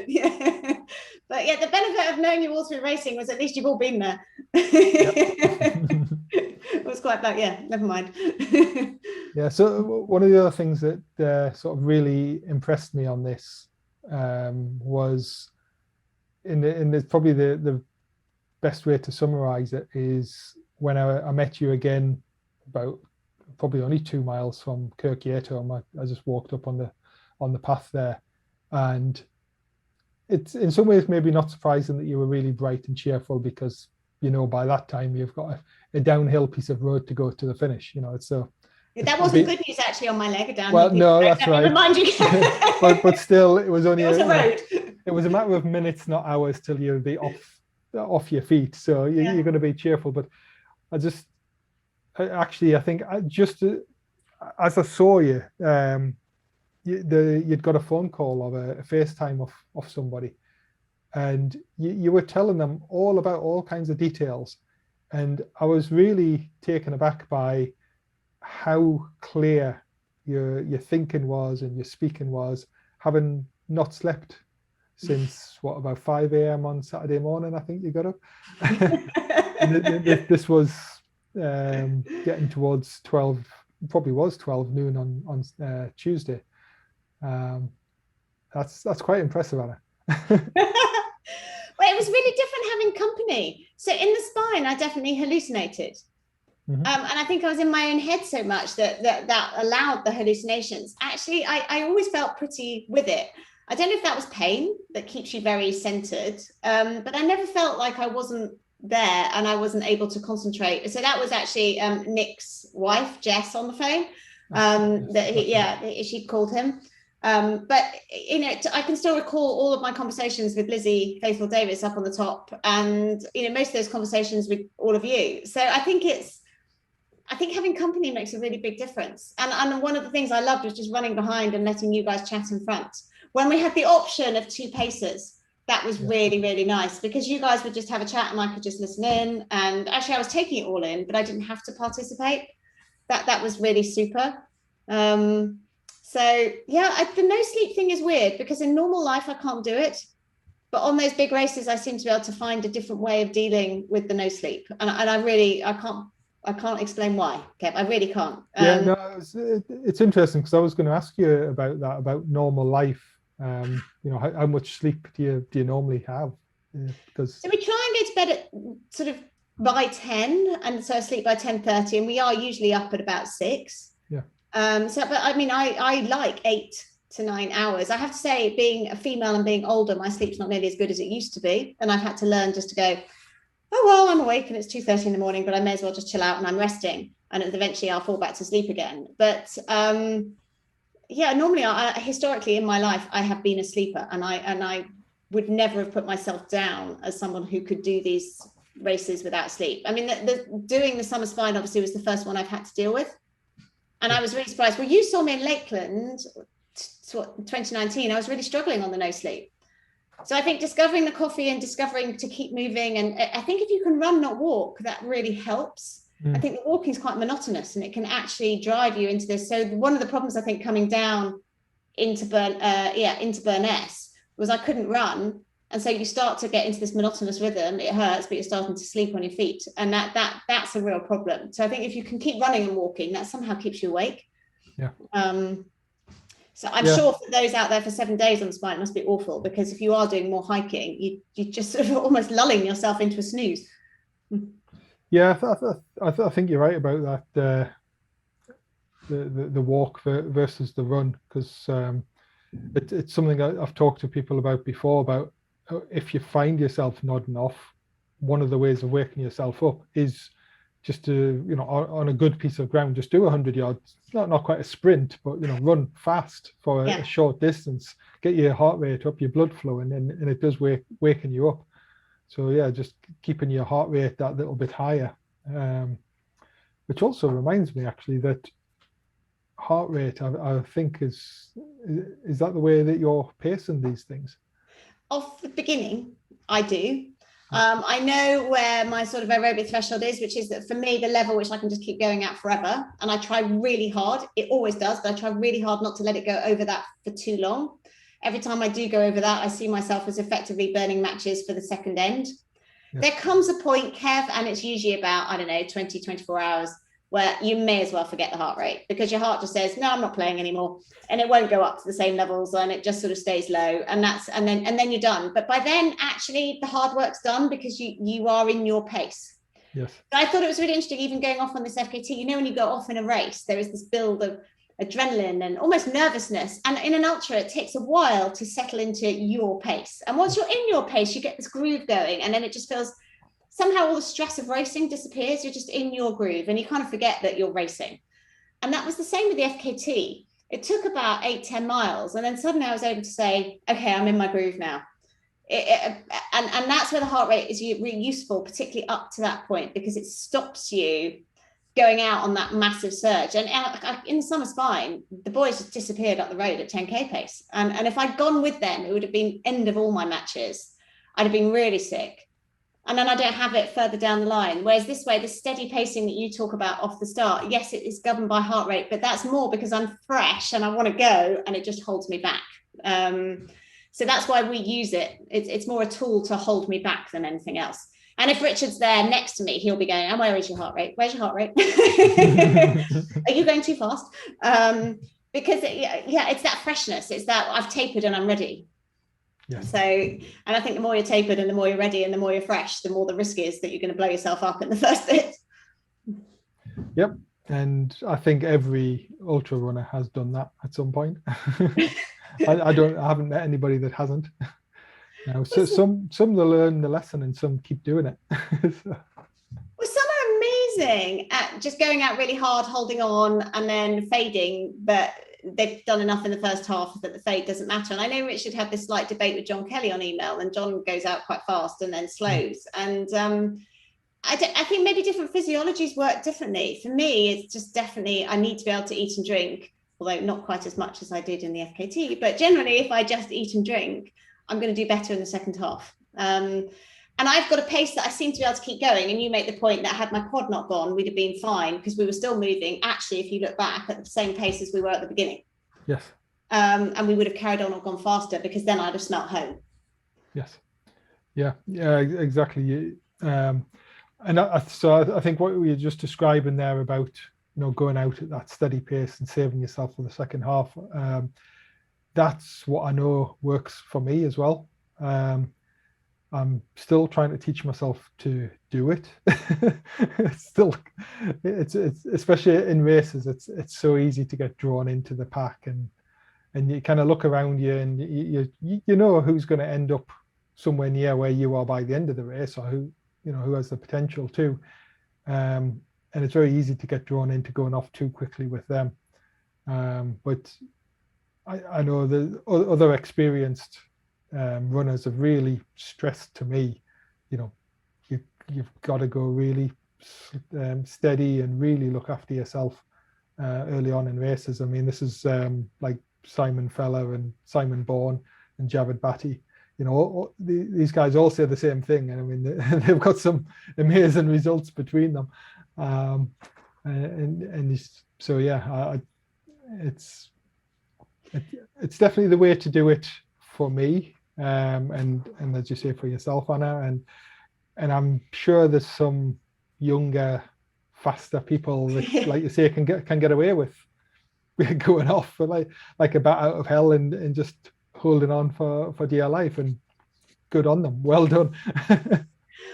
Yeah. But yeah, the benefit of knowing you all through racing was at least you've all been there. It was quite like, yeah, never mind. Yeah, so one of the other things that sort of really impressed me on this was probably the best way to summarize it is when I met you again about probably only 2 miles from Kirkyato. I just walked up on the path there, and it's in some ways maybe not surprising that you were really bright and cheerful, because by that time you've got a downhill piece of road to go to the finish. That wasn't good news actually on my leg down. Well, no, that's right. Remind you. but still, it was only a road. It was a matter of minutes, not hours, till you'll be off your feet. So you're going to be cheerful. But I think just as I saw you, you'd got a phone call or a FaceTime of somebody, and you were telling them all about all kinds of details, and I was really taken aback by how clear your thinking was and your speaking was, having not slept since about 5 a.m. on Saturday morning. I think you got up. And this was getting towards 12, probably was 12 noon on Tuesday. That's quite impressive, Anna. Well, it was really different having company. So in the spine, I definitely hallucinated. Mm-hmm. And I think I was in my own head so much that allowed the hallucinations. Actually, I always felt pretty with it. I don't know if that was pain that keeps you very centered, but I never felt like I wasn't there and I wasn't able to concentrate. So that was actually Nick's wife, Jess, on the phone. She called him. But you know, I can still recall all of my conversations with Lizzie Faithful Davis up on the top, and you know, most of those conversations with all of you. So I think having company makes a really big difference. And one of the things I loved was just running behind and letting you guys chat in front. When we had the option of 2 pacers, that was really, really nice, because you guys would just have a chat and I could just listen in. And actually I was taking it all in, but I didn't have to participate. That was really super. So yeah, the no sleep thing is weird, because in normal life I can't do it. But on those big races, I seem to be able to find a different way of dealing with the no sleep. And I can't explain why, Kev. I really can't. It's interesting, because I was going to ask you about that, about normal life. You know, how much sleep do you normally have? So we try and go to bed at sort of by 10, and so I sleep by 10:30, and we are usually up at about 6. Yeah. But I mean, I like 8 to 9 hours. I have to say, being a female and being older, my sleep's not nearly as good as it used to be, and I've had to learn just to go, oh well, I'm awake and it's 2:30 in the morning, but I may as well just chill out and I'm resting, and eventually I'll fall back to sleep again. But yeah, normally historically in my life I have been a sleeper, and I would never have put myself down as someone who could do these races without sleep. I mean, doing the Summer Spine obviously was the first one I've had to deal with, and I was really surprised. Well, you saw me in Lakeland 2019. I was really struggling on the no sleep. So I think discovering the coffee and discovering to keep moving, and I think if you can run, not walk, that really helps. I think the walking is quite monotonous, and it can actually drive you into this. So one of the problems I think coming down into Burness was I couldn't run, and so you start to get into this monotonous rhythm. It hurts, but you're starting to sleep on your feet, and that's a real problem. So I think if you can keep running and walking, that somehow keeps you awake. Yeah. So I'm sure for those out there for 7 days on the spine, it must be awful, because if you are doing more hiking, you just sort of almost lulling yourself into a snooze. Yeah, I think you're right about that. The walk versus the run, because it's something I've talked to people about before, about if you find yourself nodding off, one of the ways of waking yourself up is just to, you know, on a good piece of ground, just do 100 yards, not quite a sprint, but, you know, run fast for a short distance, get your heart rate up, your blood flowing, and it does waking you up. So yeah, just keeping your heart rate that little bit higher, which also reminds me actually that heart rate, I think is that the way that you're pacing these things? Off the beginning, I do. I know where my sort of aerobic threshold is, which is that for me, the level which I can just keep going at forever. And I try really hard. It always does, but I try really hard not to let it go over that for too long. Every time I do go over that, I see myself as effectively burning matches for the second end. Yeah. There comes a point, Kev, and it's usually about, I don't know, 20, 24 hours, where you may as well forget the heart rate, because your heart just says, no, I'm not playing anymore. And it won't go up to the same levels, and it just sort of stays low. And then you're done. But by then, actually, the hard work's done, because you are in your pace. Yes. I thought it was really interesting, even going off on this FKT, you know, when you go off in a race, there is this build of adrenaline and almost nervousness. And in an ultra, it takes a while to settle into your pace. And once you're in your pace, you get this groove going, and then it just feels, somehow all the stress of racing disappears. You're just in your groove, and you kind of forget that you're racing. And that was the same with the FKT. It took about 8-10 miles, and then suddenly I was able to say, okay, I'm in my groove now. And that's where the heart rate is really useful, particularly up to that point, because it stops you going out on that massive surge. And in the Summer Spine, the boys just disappeared up the road at 10k pace. And if I'd gone with them, it would have been end of all my matches. I'd have been really sick. And then I don't have it further down the line. Whereas this way, the steady pacing that you talk about off the start, yes, it is governed by heart rate, but that's more because I'm fresh and I want to go, and it just holds me back. So that's why we use it. It's more a tool to hold me back than anything else. And if Richard's there next to me, he'll be going, where is your heart rate? Where's your heart rate? Are you going too fast? Because it's that freshness. It's that I've tapered and I'm ready. Yeah. So, and I think the more you're tapered and the more you're ready and the more you're fresh, the more the risk is that you're going to blow yourself up in the first bit. Yep. And I think every ultra runner has done that at some point. I haven't met anybody that hasn't. So some they learn the lesson and some keep doing it. So. Well, some are amazing at just going out really hard, holding on, and then fading, but they've done enough in the first half that the fade doesn't matter. And I know Richard had this slight debate with John Kelly on email, and John goes out quite fast and then slows. And I think maybe different physiologies work differently. For me, it's just definitely I need to be able to eat and drink, although not quite as much as I did in the FKT. But generally, if I just eat and drink, I'm going to do better in the second half. And I've got a pace that I seem to be able to keep going. And you make the point that had my quad not gone, we'd have been fine because we were still moving, actually, if you look back, at the same pace as we were at the beginning. Yes. And we would have carried on or gone faster because then I'd have smelt home. Yes. Yeah, exactly. And so I think what we were just describing there about, going out at that steady pace and saving yourself for the second half, that's what I know works for me as well. I'm still trying to teach myself to do it. it's especially in races, it's so easy to get drawn into the pack, and you kind of look around you and you know who's going to end up somewhere near where you are by the end of the race, or who has the potential to. And it's very easy to get drawn into going off too quickly with them. But I know the other experienced runners have really stressed to me, you've got to go really steady and really look after yourself early on in races. I mean, this is like Simon Feller and Simon Bourne and Javed Bhatti. These guys all say the same thing, and I mean they've got some amazing results between them. So yeah, it's definitely the way to do it for me. And as you say, for yourself, Anna, and I'm sure there's some younger, faster people that, like you say, can get away with going off for like a bat out of hell and just holding on for dear life, and good on them. Well done.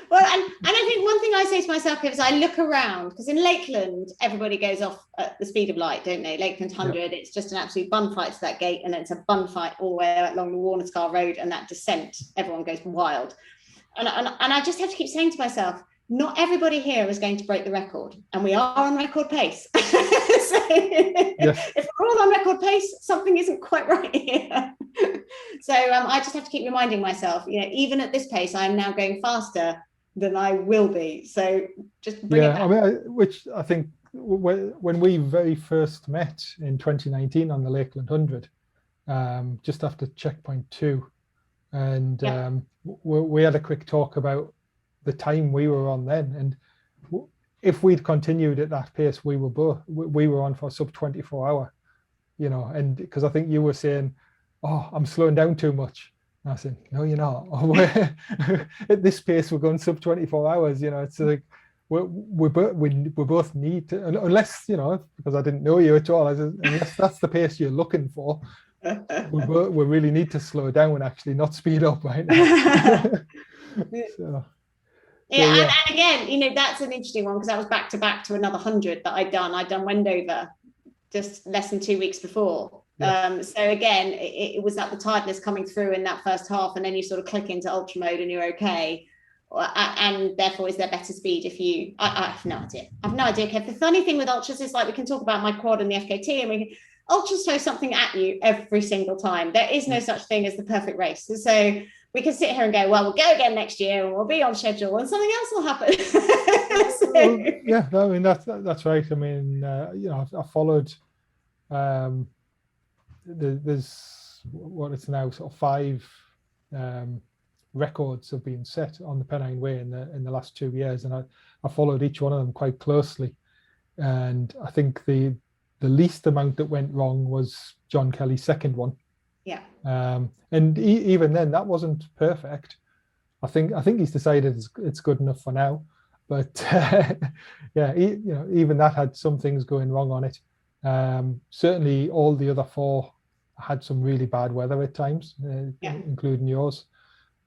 Well, and I think one thing I say to myself is I look around, because in Lakeland, everybody goes off at the speed of light, don't they? Lakeland 100, It's just an absolute bun fight to that gate, and then it's a bun fight all the way along the Warner Road, and that descent, everyone goes wild. And I just have to keep saying to myself, not everybody here is going to break the record, and we are on record pace. So if we're all on record pace, something isn't quite right here. So I just have to keep reminding myself, even at this pace, I'm now going faster than I will be. So just bring it back. I mean, which I think when we very first met in 2019 on the Lakeland 100, just after checkpoint 2, and we had a quick talk about the time we were on then, and if we'd continued at that pace, we were on for sub 24 hour, and because I think you were saying, oh, I'm slowing down too much. And I said, no, you're not. At this pace, we're going sub 24 hours. It's like we both need to, unless, because I didn't know you at all, unless that's the pace you're looking for, we really need to slow down and actually not speed up right now. So. And again, that's an interesting one, because that was back to another 100 that I'd done Wendover just less than 2 weeks before. So again, it was that the tiredness coming through in that first half, and then you sort of click into ultra mode and you're okay. And therefore, is there better speed if you? I have no idea. Kev. The funny thing with ultras is, like, we can talk about my quad and the FKT, and ultras throw something at you every single time. There is no such thing as the perfect race. So we can sit here and go, well, we'll go again next year, and we'll be on schedule, and something else will happen. I mean, that's right. I mean, I followed. There's what it's now sort of 5 records have been set on the Pennine Way in the last 2 years, and I followed each one of them quite closely. And I think the least amount that went wrong was John Kelly's second one. Yeah. And even then, that wasn't perfect. I think he's decided it's good enough for now. But even that had some things going wrong on it. Certainly, all the other 4 had some really bad weather at times, including yours.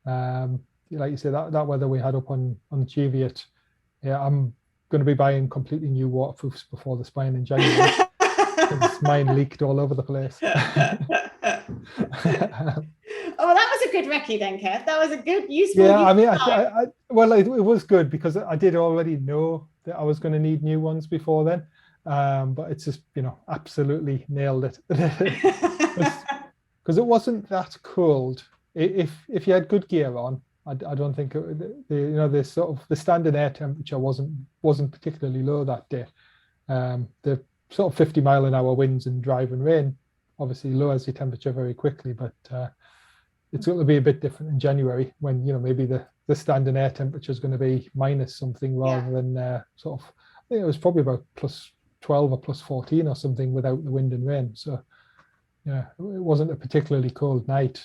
Like you say, that weather we had up on the Cheviot. Yeah, going to be buying completely new waterproofs before the spine in January. Because mine leaked all over the place. Oh, well, that was a good recce then, Kev. That was a good, useful. Yeah, I mean, well, it was good because I did already know that I was going to need new ones before then. But it's just, absolutely nailed it. Because it wasn't that cold. If you had good gear on, I don't think the sort of the standard air temperature wasn't particularly low that day. The sort of 50-mile-an-hour winds and driving rain obviously lowers your temperature very quickly, but it's going to be a bit different in January when maybe the standard air temperature is going to be minus something rather than sort of, I think it was probably about plus 12 or plus 14 or something without the wind and rain. So yeah, it wasn't a particularly cold night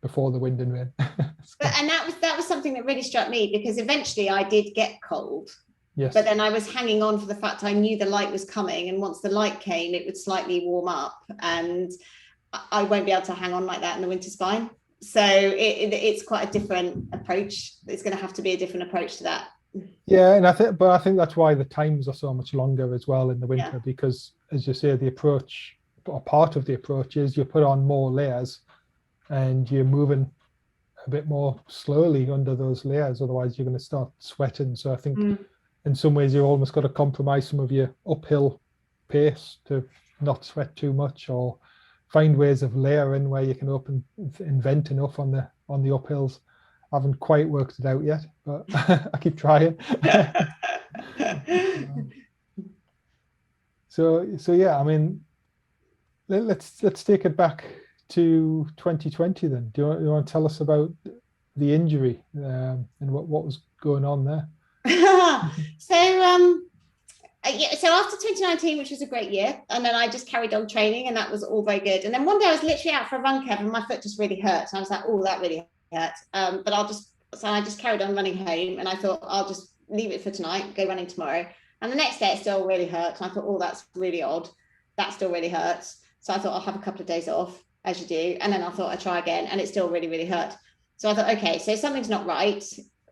before the wind and rain. And that was something that really struck me, because eventually I did get cold. Yes. But then I was hanging on for the fact I knew the light was coming, and once the light came, it would slightly warm up, and I won't be able to hang on like that in the winter spine. So it's quite a different approach. It's going to have to be a different approach to that. Yeah, and I think that's why the times are so much longer as well in the winter, because as you say, the approach, or part of the approach, is you put on more layers and you're moving a bit more slowly under those layers, otherwise you're going to start sweating. So I think in some ways you almost got to compromise some of your uphill pace to not sweat too much, or find ways of layering where you can invent enough on the uphills. I haven't quite worked it out yet, but I keep trying. So yeah, I mean, let's take it back to 2020 then. Do you want to tell us about the injury and what was going on there? So after 2019, which was a great year, and then I just carried on training, and that was all very good. And then one day I was literally out for a run, Kev, and my foot just really hurt. And I was like, oh, that really hurt. But I just carried on running home, and I thought I'll just leave it for tonight, go running tomorrow. And the next day it still really hurt. And I thought, oh, that's really odd. That still really hurts. So I thought I'll have a couple of days off, as you do. And then I thought I'd try again, and it still really, really hurt. So I thought, okay, so something's not right.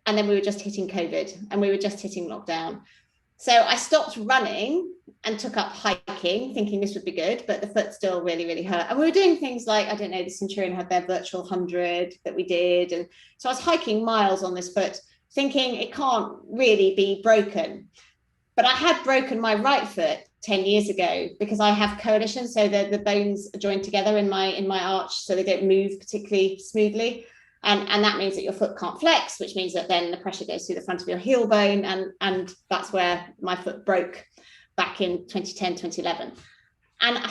And then we were just hitting COVID, and we were just hitting lockdown. So I stopped running and took up hiking, thinking this would be good, but the foot still really, really hurt. And we were doing things like, I don't know, the Centurion had their virtual 100 that we did. And so I was hiking miles on this foot, thinking it can't really be broken. But I had broken my right foot 10 years ago because I have coalition. So the bones are joined together in my arch, so they don't move particularly smoothly. And that means that your foot can't flex, which means that then the pressure goes through the front of your heel bone. And that's where my foot broke back in 2010, 2011. And I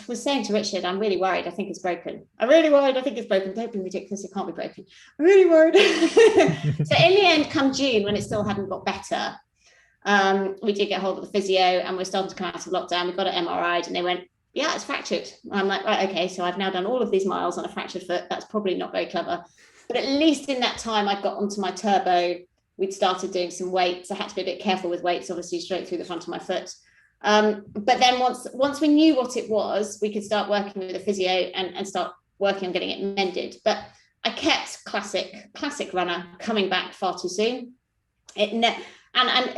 was saying to Richard, I'm really worried. I think it's broken. I'm really worried. I think it's broken. Don't be ridiculous. It can't be broken. I'm really worried. So in the end, come June, when it still hadn't got better, we did get hold of the physio, and we're starting to come out of lockdown. We got it MRI'd, and they went, yeah, it's fractured. And I'm like, right, okay. So I've now done all of these miles on a fractured foot. That's probably not very clever. But at least in that time, I got onto my turbo. We'd started doing some weights. I had to be a bit careful with weights, obviously, straight through the front of my foot. But then once we knew what it was, we could start working with a physio and start working on getting it mended. But I kept classic runner coming back far too soon. And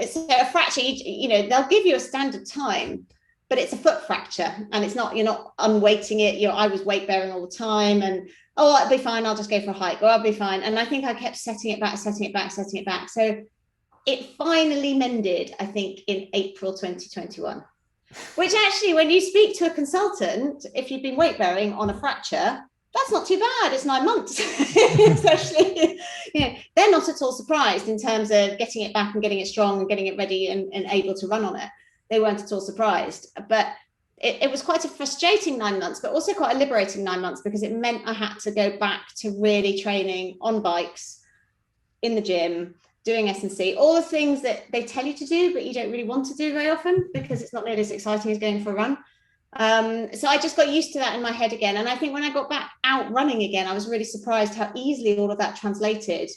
so a fracture, they'll give you a standard time, but it's a foot fracture, and it's not, you're not unweighting it. I was weight bearing all the time, and I'll be fine, I'll just go for a hike, or I'll be fine. And I think I kept setting it back. So it finally mended, I think, in April 2021, which actually, when you speak to a consultant, if you've been weight bearing on a fracture, that's not too bad. It's 9 months. It's actually, they're not at all surprised in terms of getting it back and getting it strong and getting it ready and able to run on it. They weren't at all surprised. But it was quite a frustrating 9 months, but also quite a liberating 9 months, because it meant I had to go back to really training on bikes, in the gym, doing S&C, all the things that they tell you to do, but you don't really want to do very often because it's not nearly as exciting as going for a run. So I just got used to that in my head again. And I think when I got back out running again, I was really surprised how easily all of that translated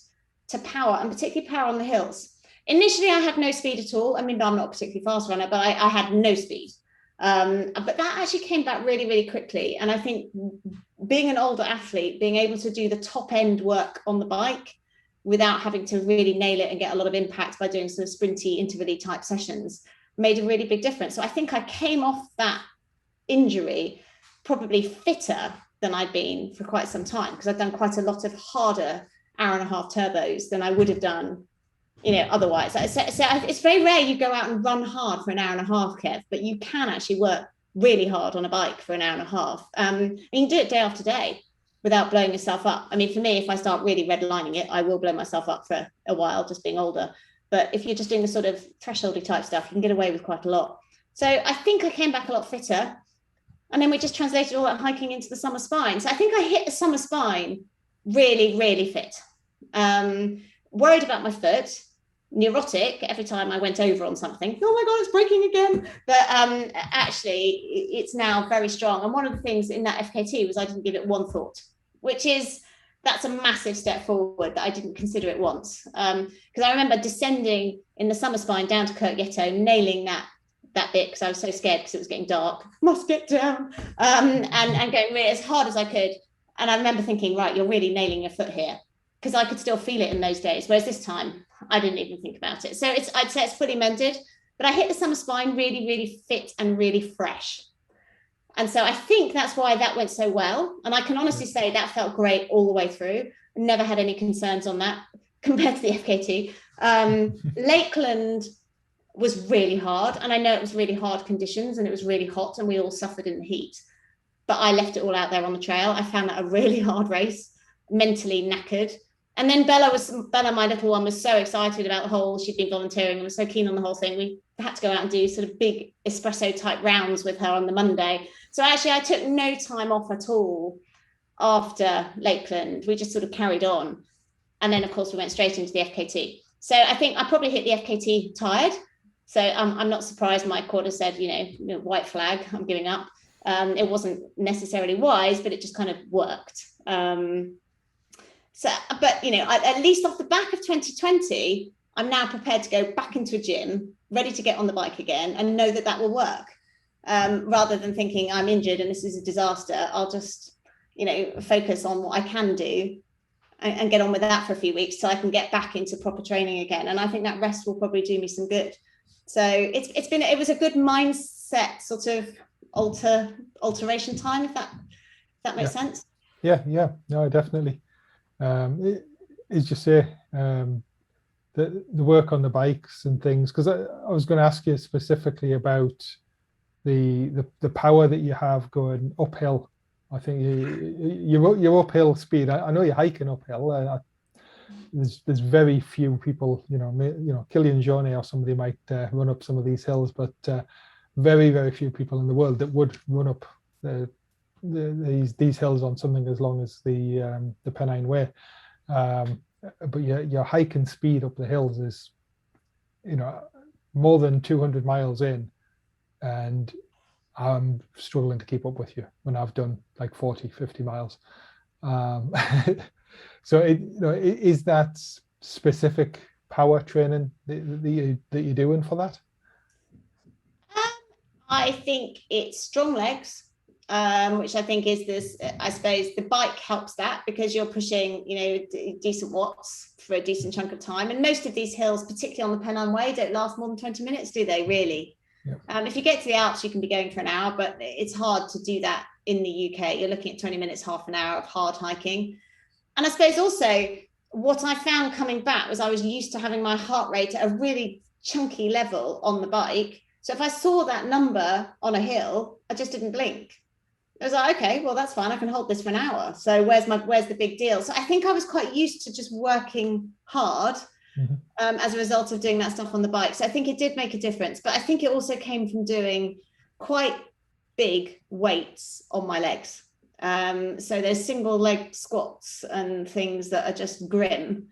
to power, and particularly power on the hills. Initially, I had no speed at all. I mean, I'm not a particularly fast runner, but I had no speed. But that actually came back really, really quickly. And I think being an older athlete, being able to do the top end work on the bike without having to really nail it and get a lot of impact by doing sort of sprinty interval type sessions made a really big difference. So I think I came off that injury probably fitter than I'd been for quite some time, because I've done quite a lot of harder hour and a half turbos than I would have done, otherwise. So it's very rare you go out and run hard for an hour and a half, Kev, but you can actually work really hard on a bike for an hour and a half. And you can do it day after day without blowing yourself up. I mean, for me, if I start really redlining it, I will blow myself up for a while, just being older. But if you're just doing the sort of thresholdy type stuff, you can get away with quite a lot. So I think I came back a lot fitter. And then we just translated all that hiking into the summer spine. So I think I hit the summer spine really, really fit. Worried about my foot, neurotic every time I went over on something. Oh my God, it's breaking again. But actually, it's now very strong. And one of the things in that FKT was I didn't give it one thought, that's a massive step forward that I didn't consider it once. Because I remember descending in the summer spine down to Kirk Yetto, nailing that bit because I was so scared because it was getting dark. Must get down. And going really as hard as I could. And I remember thinking, right, you're really nailing your foot here, because I could still feel it in those days. Whereas this time, I didn't even think about it. So I'd say it's fully mended, but I hit the summer spine really, really fit and really fresh. And so I think that's why that went so well. And I can honestly say that felt great all the way through. Never had any concerns on that compared to the FKT. Lakeland was really hard. And I know it was really hard conditions and it was really hot and we all suffered in the heat. But I left it all out there on the trail. I found that a really hard race, mentally knackered. And then Bella, my little one, was so excited about the whole, she'd been volunteering and was so keen on the whole thing. We had to go out and do sort of big espresso type rounds with her on the Monday. So actually I took no time off at all after Lakeland. We just sort of carried on. And then of course we went straight into the FKT. So I think I probably hit the FKT tired. So I'm not surprised Mike Corder said, white flag, I'm giving up. It wasn't necessarily wise, but it just kind of worked. But at least off the back of 2020, I'm now prepared to go back into a gym, ready to get on the bike again and know that will work. Rather than thinking I'm injured and this is a disaster, I'll just, focus on what I can do and get on with that for a few weeks so I can get back into proper training again. And I think that rest will probably do me some good. So it was a good mindset sort of alteration time, if that makes sense. Yeah, no, definitely. As you say, the work on the bikes and things, because I was going to ask you specifically about the power that you have going uphill. I think your uphill speed. I know you're hiking uphill. There's very few people, Killian Jornet or somebody might run up some of these hills, but very, very few people in the world that would run up these hills on something as long as the Pennine Way. But your hiking speed up the hills is, more than 200 miles in, and I'm struggling to keep up with you when I've done like 40, 50 miles. So is that specific power training that you're doing for that? I think it's strong legs, which I think is this, I suppose the bike helps that because you're pushing, decent watts for a decent chunk of time. And most of these hills, particularly on the Pennine Way, don't last more than 20 minutes, do they really? Yep. If you get to the Alps, you can be going for an hour, but it's hard to do that in the UK. You're looking at 20 minutes, half an hour of hard hiking. And I suppose also what I found coming back was I was used to having my heart rate at a really chunky level on the bike. So if I saw that number on a hill, I just didn't blink. I was like, okay, well, that's fine. I can hold this for an hour. So where's the big deal? So I think I was quite used to just working hard as a result of doing that stuff on the bike. So I think it did make a difference. But I think it also came from doing quite big weights on my legs. So there's single leg squats and things that are just grim.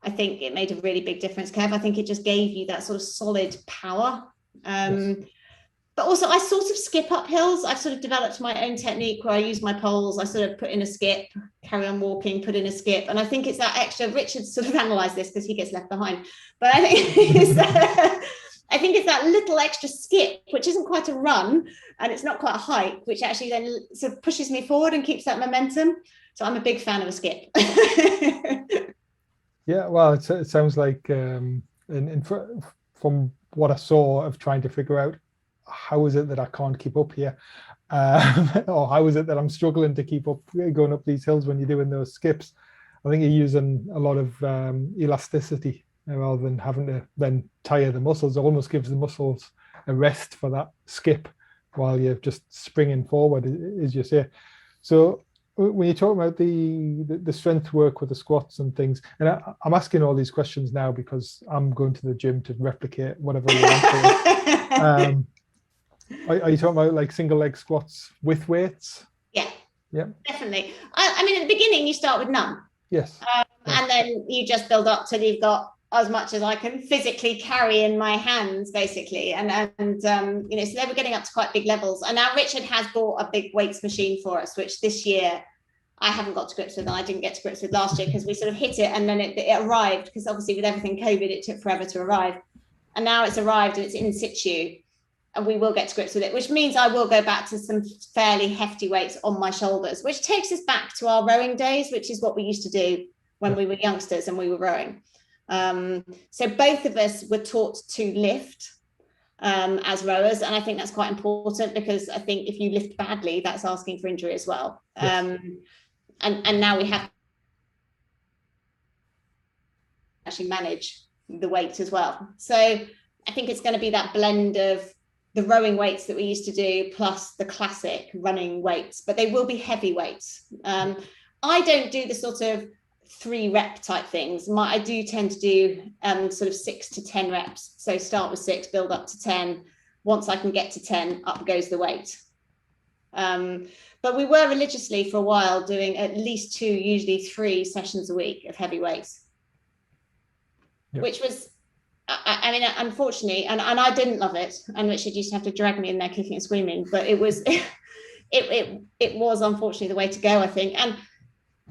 I think it made a really big difference, Kev. I think it just gave you that sort of solid power. Yes. But also I sort of skip up hills. I've sort of developed my own technique where I use my poles. I sort of put in a skip, carry on walking, put in a skip. And I think it's that extra, Richard sort of analysed this because he gets left behind. But I think it's that little extra skip, which isn't quite a run and it's not quite a hike, which actually then sort of pushes me forward and keeps that momentum. So I'm a big fan of a skip. Yeah, well, it sounds like from what I saw of trying to figure out how is it that I can't keep up here, or how is it that I'm struggling to keep up going up these hills when you're doing those skips. I think you're using a lot of elasticity rather than having to then tire the muscles. It almost gives the muscles a rest for that skip while you're just springing forward, as you say. So when you talk about the strength work with the squats and things, and I'm asking all these questions now because I'm going to the gym to replicate whatever you want. Are you talking about like single leg squats with weights? Yeah, yeah, definitely. I mean, at the beginning you start with none. Yes. And then you just build up till you've got as much as I can physically carry in my hands, basically. And you know, so they were getting up to quite big levels. And now Richard has bought a big weights machine for us, which this year I haven't got to grips with, and I didn't get to grips with last year because we sort of hit it and then it arrived, because obviously with everything COVID, it took forever to arrive. And now it's arrived and it's in situ. And we will get to grips with it, which means I will go back to some fairly hefty weights on my shoulders, which takes us back to our rowing days, which is what we used to do when we were youngsters and we were rowing. So both of us were taught to lift as rowers, and I think that's quite important, because I think if you lift badly, that's asking for injury as well. Yes. And now we have to actually manage the weight as well. So I think it's going to be that blend of the rowing weights that we used to do plus the classic running weights, but they will be heavy weights. I don't do the sort of 3 rep type things. I do tend to do sort of 6 to 10 reps. So start with 6, build up to 10. Once I can get to 10, up goes the weight. But we were religiously for a while doing at least 2, usually 3 sessions a week of heavy weights, yep. Which was, I mean, unfortunately, and I didn't love it. And Richard used to have to drag me in there kicking and screaming, but it was, it was unfortunately the way to go, I think. And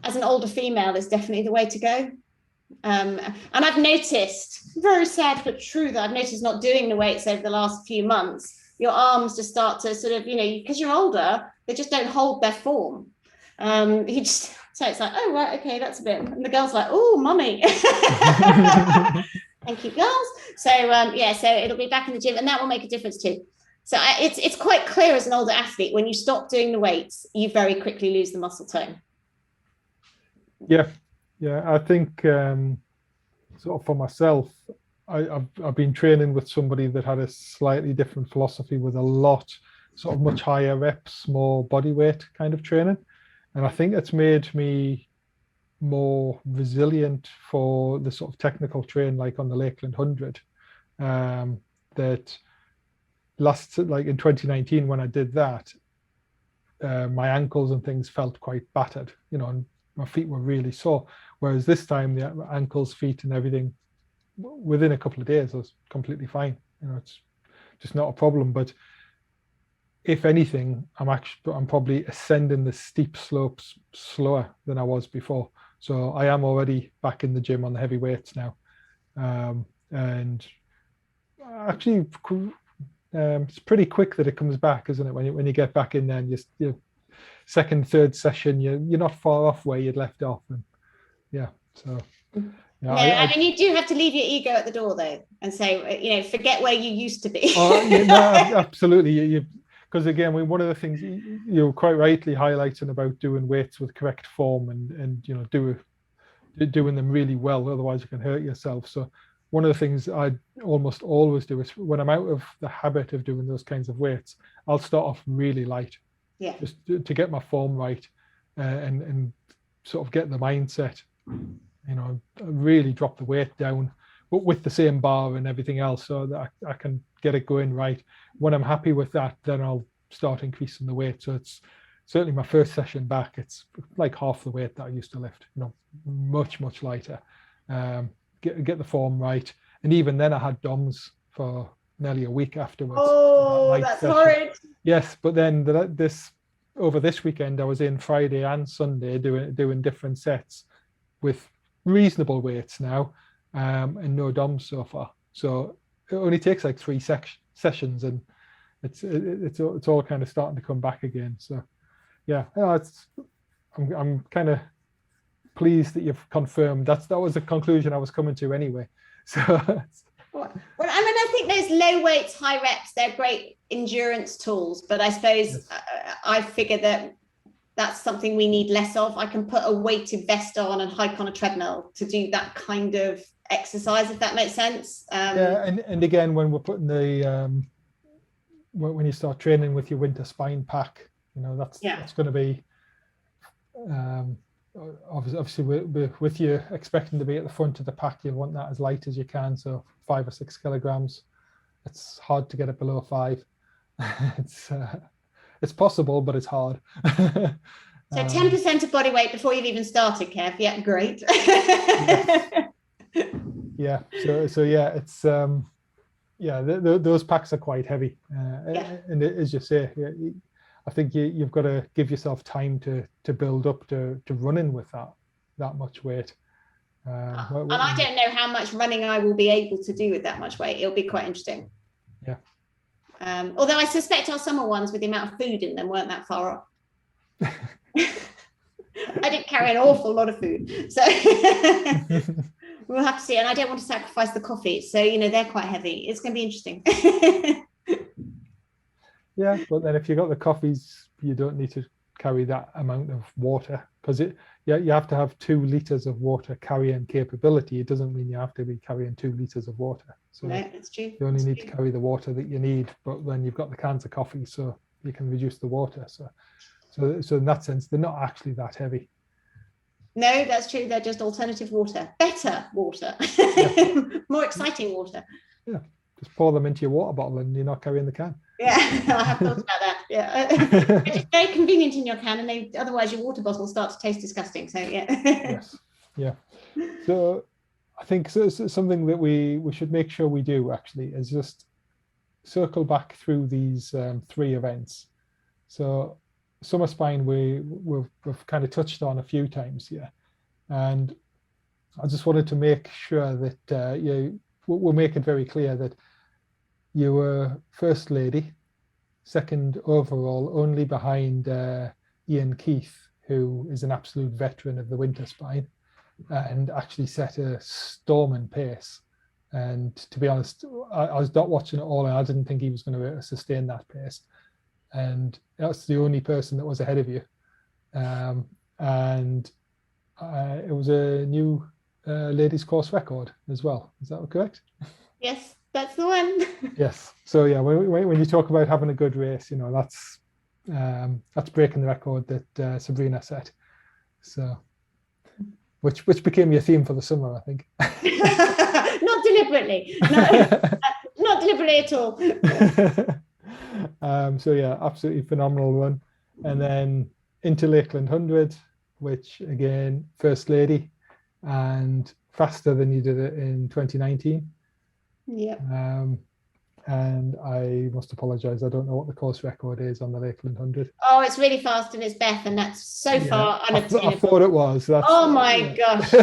as an older female, it's definitely the way to go. And I've noticed, very sad but true, that I've noticed not doing the weights over the last few months, your arms just start to sort of, you know, because you're older, they just don't hold their form. You just, so it's like, oh, right, okay, that's a bit. And the girl's like, oh, mummy. Thank you, girls. So, yeah, so it'll be back in the gym, and that will make a difference too. So it's quite clear as an older athlete, when you stop doing the weights, you very quickly lose the muscle tone. Yeah, I think sort of for myself, I've been training with somebody that had a slightly different philosophy, with a lot sort of much higher reps, more body weight kind of training, and I think it's made me more resilient for the sort of technical train, like on the Lakeland 100. That like in 2019 when I did that, my ankles and things felt quite battered, you know, and my feet were really sore. Whereas this time, the ankles, feet, and everything, within a couple of days, I was completely fine. You know, it's just not a problem. But if anything, I'm probably ascending the steep slopes slower than I was before. So I am already back in the gym on the heavy weights now, and actually, it's pretty quick that it comes back, isn't it? When you get back in there, and you second, third session, you're not far off where you'd left off, and yeah. So yeah, I mean, you do have to leave your ego at the door though, and say, you know, forget where you used to be. Yeah, no, absolutely. Because again, one of the things you're quite rightly highlighting about doing weights with correct form and you know, doing them really well, otherwise you can hurt yourself. So one of the things I almost always do is, when I'm out of the habit of doing those kinds of weights, I'll start off really light, just to get my form right, and sort of get the mindset, you know, really drop the weight down, but with the same bar and everything else, so that I can get it going right. When I'm happy with that, then I'll start increasing the weight. So it's certainly my first session back, it's like half the weight that I used to lift, you know, much lighter. Get the form right. And even then I had DOMs for nearly a week afterwards. Oh, that's horrid. Yes, but then over this weekend I was in Friday and Sunday doing different sets with reasonable weights now, and no DOMs so far. So it only takes like 3 sessions, and it's all kind of starting to come back again. So yeah, I'm kind of pleased that you've confirmed. That was the conclusion I was coming to anyway. So. Well, I mean, I think those low weights, high reps, they're great endurance tools, but I suppose Yes. I figure that that's something we need less of. I can put a weighted vest on and hike on a treadmill to do that kind of exercise, if that makes sense. Yeah, and again, when we're putting the when you start training with your winter spine pack, that's going to be obviously with you expecting to be at the front of the pack, you want that as light as you can, so 5 or 6 kilograms. It's hard to get it below 5. It's possible, but it's hard. So 10% of body weight before you've even started, Kev. Yeah, great. Yeah. So yeah, it's those packs are quite heavy, and as you say, I think you've got to give yourself time to build up to running with that much weight. And I don't know how much running I will be able to do with that much weight. It'll be quite interesting. Yeah. Although I suspect our summer ones with the amount of food in them weren't that far off. I didn't carry an awful lot of food, so we'll have to see. And I don't want to sacrifice the coffee, so they're quite heavy. It's going to be interesting. Yeah, but then if you got the coffees, you don't need to carry that amount of water, because you have to have 2 liters of water carrying capability. It doesn't mean you have to be carrying 2 liters of water. So no, that's true. You only need to carry the water that you need, but then you've got the cans of coffee, so you can reduce the water. So in that sense, they're not actually that heavy. No, that's true. They're just alternative water, better water, more exciting water. Yeah, just pour them into your water bottle and you're not carrying the can. Yeah, I have thought about that. Yeah, it's very convenient in your can, and otherwise your water bottle starts to taste disgusting. So yeah. Yes. Yeah. So I think something that we should make sure we do actually is just circle back through these 3 events. So summer spine we've kind of touched on a few times here, and I just wanted to make sure that we'll make it very clear that you were first lady, second overall, only behind Ian Keith, who is an absolute veteran of the winter spine and actually set a storming pace. And to be honest, I was not watching it all, and I didn't think he was going to sustain that pace. And that's the only person that was ahead of you. And it was a new ladies course record as well. Is that correct? Yes, that's the one. Yes. So yeah, when you talk about having a good race, that's breaking the record that Sabrina set. So, which became your theme for the summer, I think. Not deliberately. No, not deliberately at all. So yeah, absolutely phenomenal one. And then into Lakeland 100, which again, first lady, and faster than you did it in 2019. Yeah. And I must apologize, I don't know what the course record is on the Lakeland 100. Oh, it's really fast, and it's Beth, and that's so far unattainable. I thought it was. Oh my gosh, no,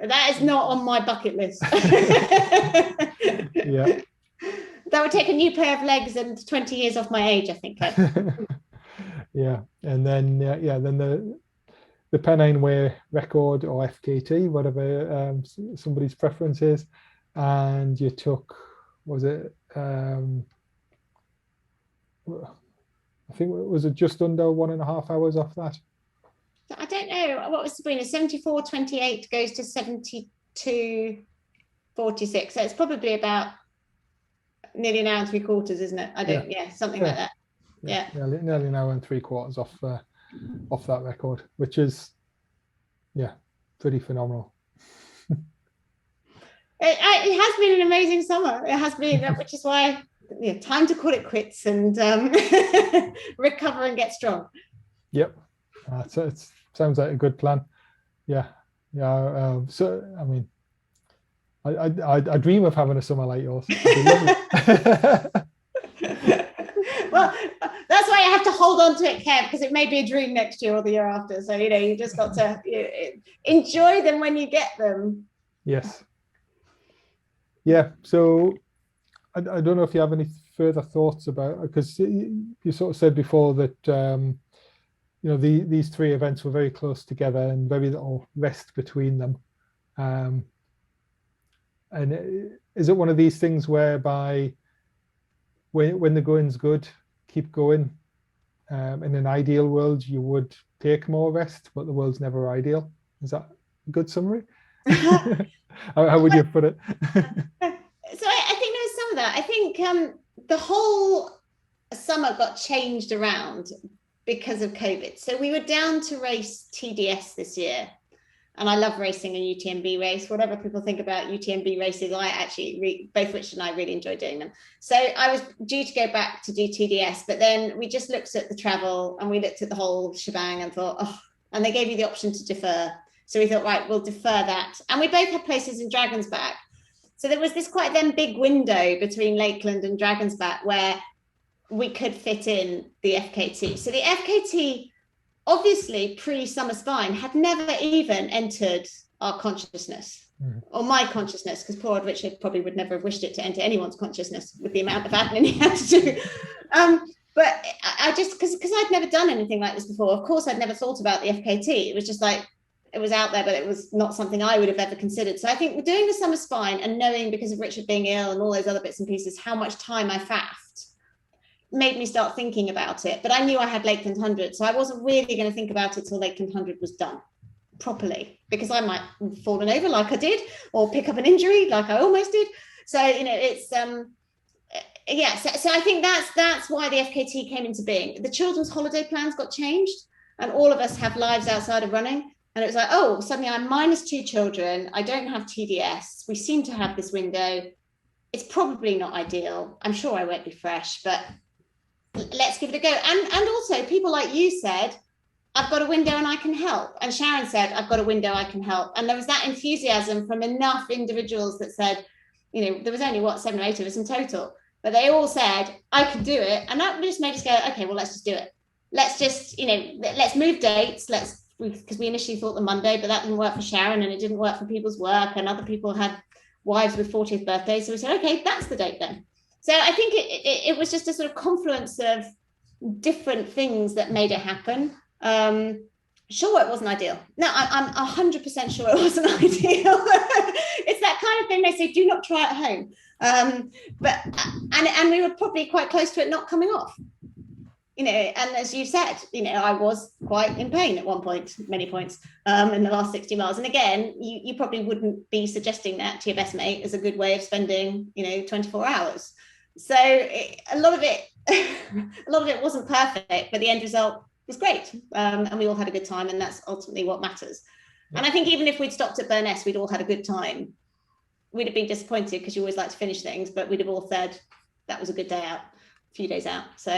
that is not on my bucket list. Yeah. That would take a new pair of legs and 20 years off my age, I think. Yeah, and then then the Pennine Way record, or FKT, whatever somebody's preference is, and you took, was it? I think was it just under 1.5 hours off that? I don't know. What was Sabrina? 74.28 goes to 72.46. So it's probably about nearly an hour and 3/4, isn't it? I don't. Yeah, something like that. Yeah. Nearly an hour and 3/4 off that record, which is pretty phenomenal. It has been an amazing summer. It has been, which is why time to call it quits and recover and get strong. Yep, it sounds like a good plan. Yeah. So I mean, I dream of having a summer like yours. Well, that's why I have to hold on to it, Kev, because it may be a dream next year or the year after. So you just got to enjoy them when you get them. Yes. Yeah. So I don't know if you have any further thoughts about, because you sort of said before that these three events were very close together and very little rest between them. And is it one of these things whereby when the going's good, keep going? In an ideal world, you would take more rest, but the world's never ideal. Is that a good summary? How would you put it? So I think there was some of that. I think the whole summer got changed around because of COVID. So we were down to race TDS this year. And I love racing a UTMB race. Whatever people think about UTMB races, I actually, both Richard and I really enjoy doing them. So I was due to go back to do TDS, but then we just looked at the travel and we looked at the whole shebang and thought, oh, and they gave you the option to defer. So we thought, right, we'll defer that. And we both had places in Dragon's Back. So there was this quite then big window between Lakeland and Dragon's Back where we could fit in the FKT. So the FKT, obviously pre-Summer Spine, had never even entered our consciousness or my consciousness, because poor old Richard probably would never have wished it to enter anyone's consciousness with the amount of admin he had to do. But I just, because I'd never done anything like this before, of course I'd never thought about the FKT. It was just like, it was out there, but it was not something I would have ever considered. So I think doing the Summer Spine and knowing, because of Richard being ill and all those other bits and pieces, how much time I faffed made me start thinking about it. But I knew I had Lakeland 100, so I wasn't really going to think about it till Lakeland 100 was done properly, because I might have fallen over like I did, or pick up an injury like I almost did. So, it's yeah. So I think that's why the FKT came into being. The children's holiday plans got changed, and all of us have lives outside of running. And it was like, oh, suddenly I'm -2 children. I don't have TDS. We seem to have this window. It's probably not ideal. I'm sure I won't be fresh, but let's give it a go. And also people like you said, I've got a window and I can help. And Sharon said, I've got a window, I can help. And there was that enthusiasm from enough individuals that said, there was only 7 or 8 of us in total, but they all said, I can do it. And that just made us go, okay, well, let's just do it. Let's just, let's move dates. Because we initially thought the Monday, but that didn't work for Sharon and it didn't work for people's work, and other people had wives with 40th birthdays. So we said, okay, that's the date then. So I think it was just a sort of confluence of different things that made it happen. Sure, it wasn't ideal. No, I'm 100% sure it wasn't ideal. It's that kind of thing they say, do not try at home. And we were probably quite close to it not coming off. And as you said, I was quite in pain at one point, many points, in the last 60 miles. And again, you probably wouldn't be suggesting that to your best mate as a good way of spending, 24 hours. So a lot of it wasn't perfect, but the end result was great. And we all had a good time, and that's ultimately what matters. Yeah. And I think even if we'd stopped at Burness, we'd all had a good time. We'd have been disappointed because you always like to finish things, but we'd have all said that was a good day out, a few days out. So,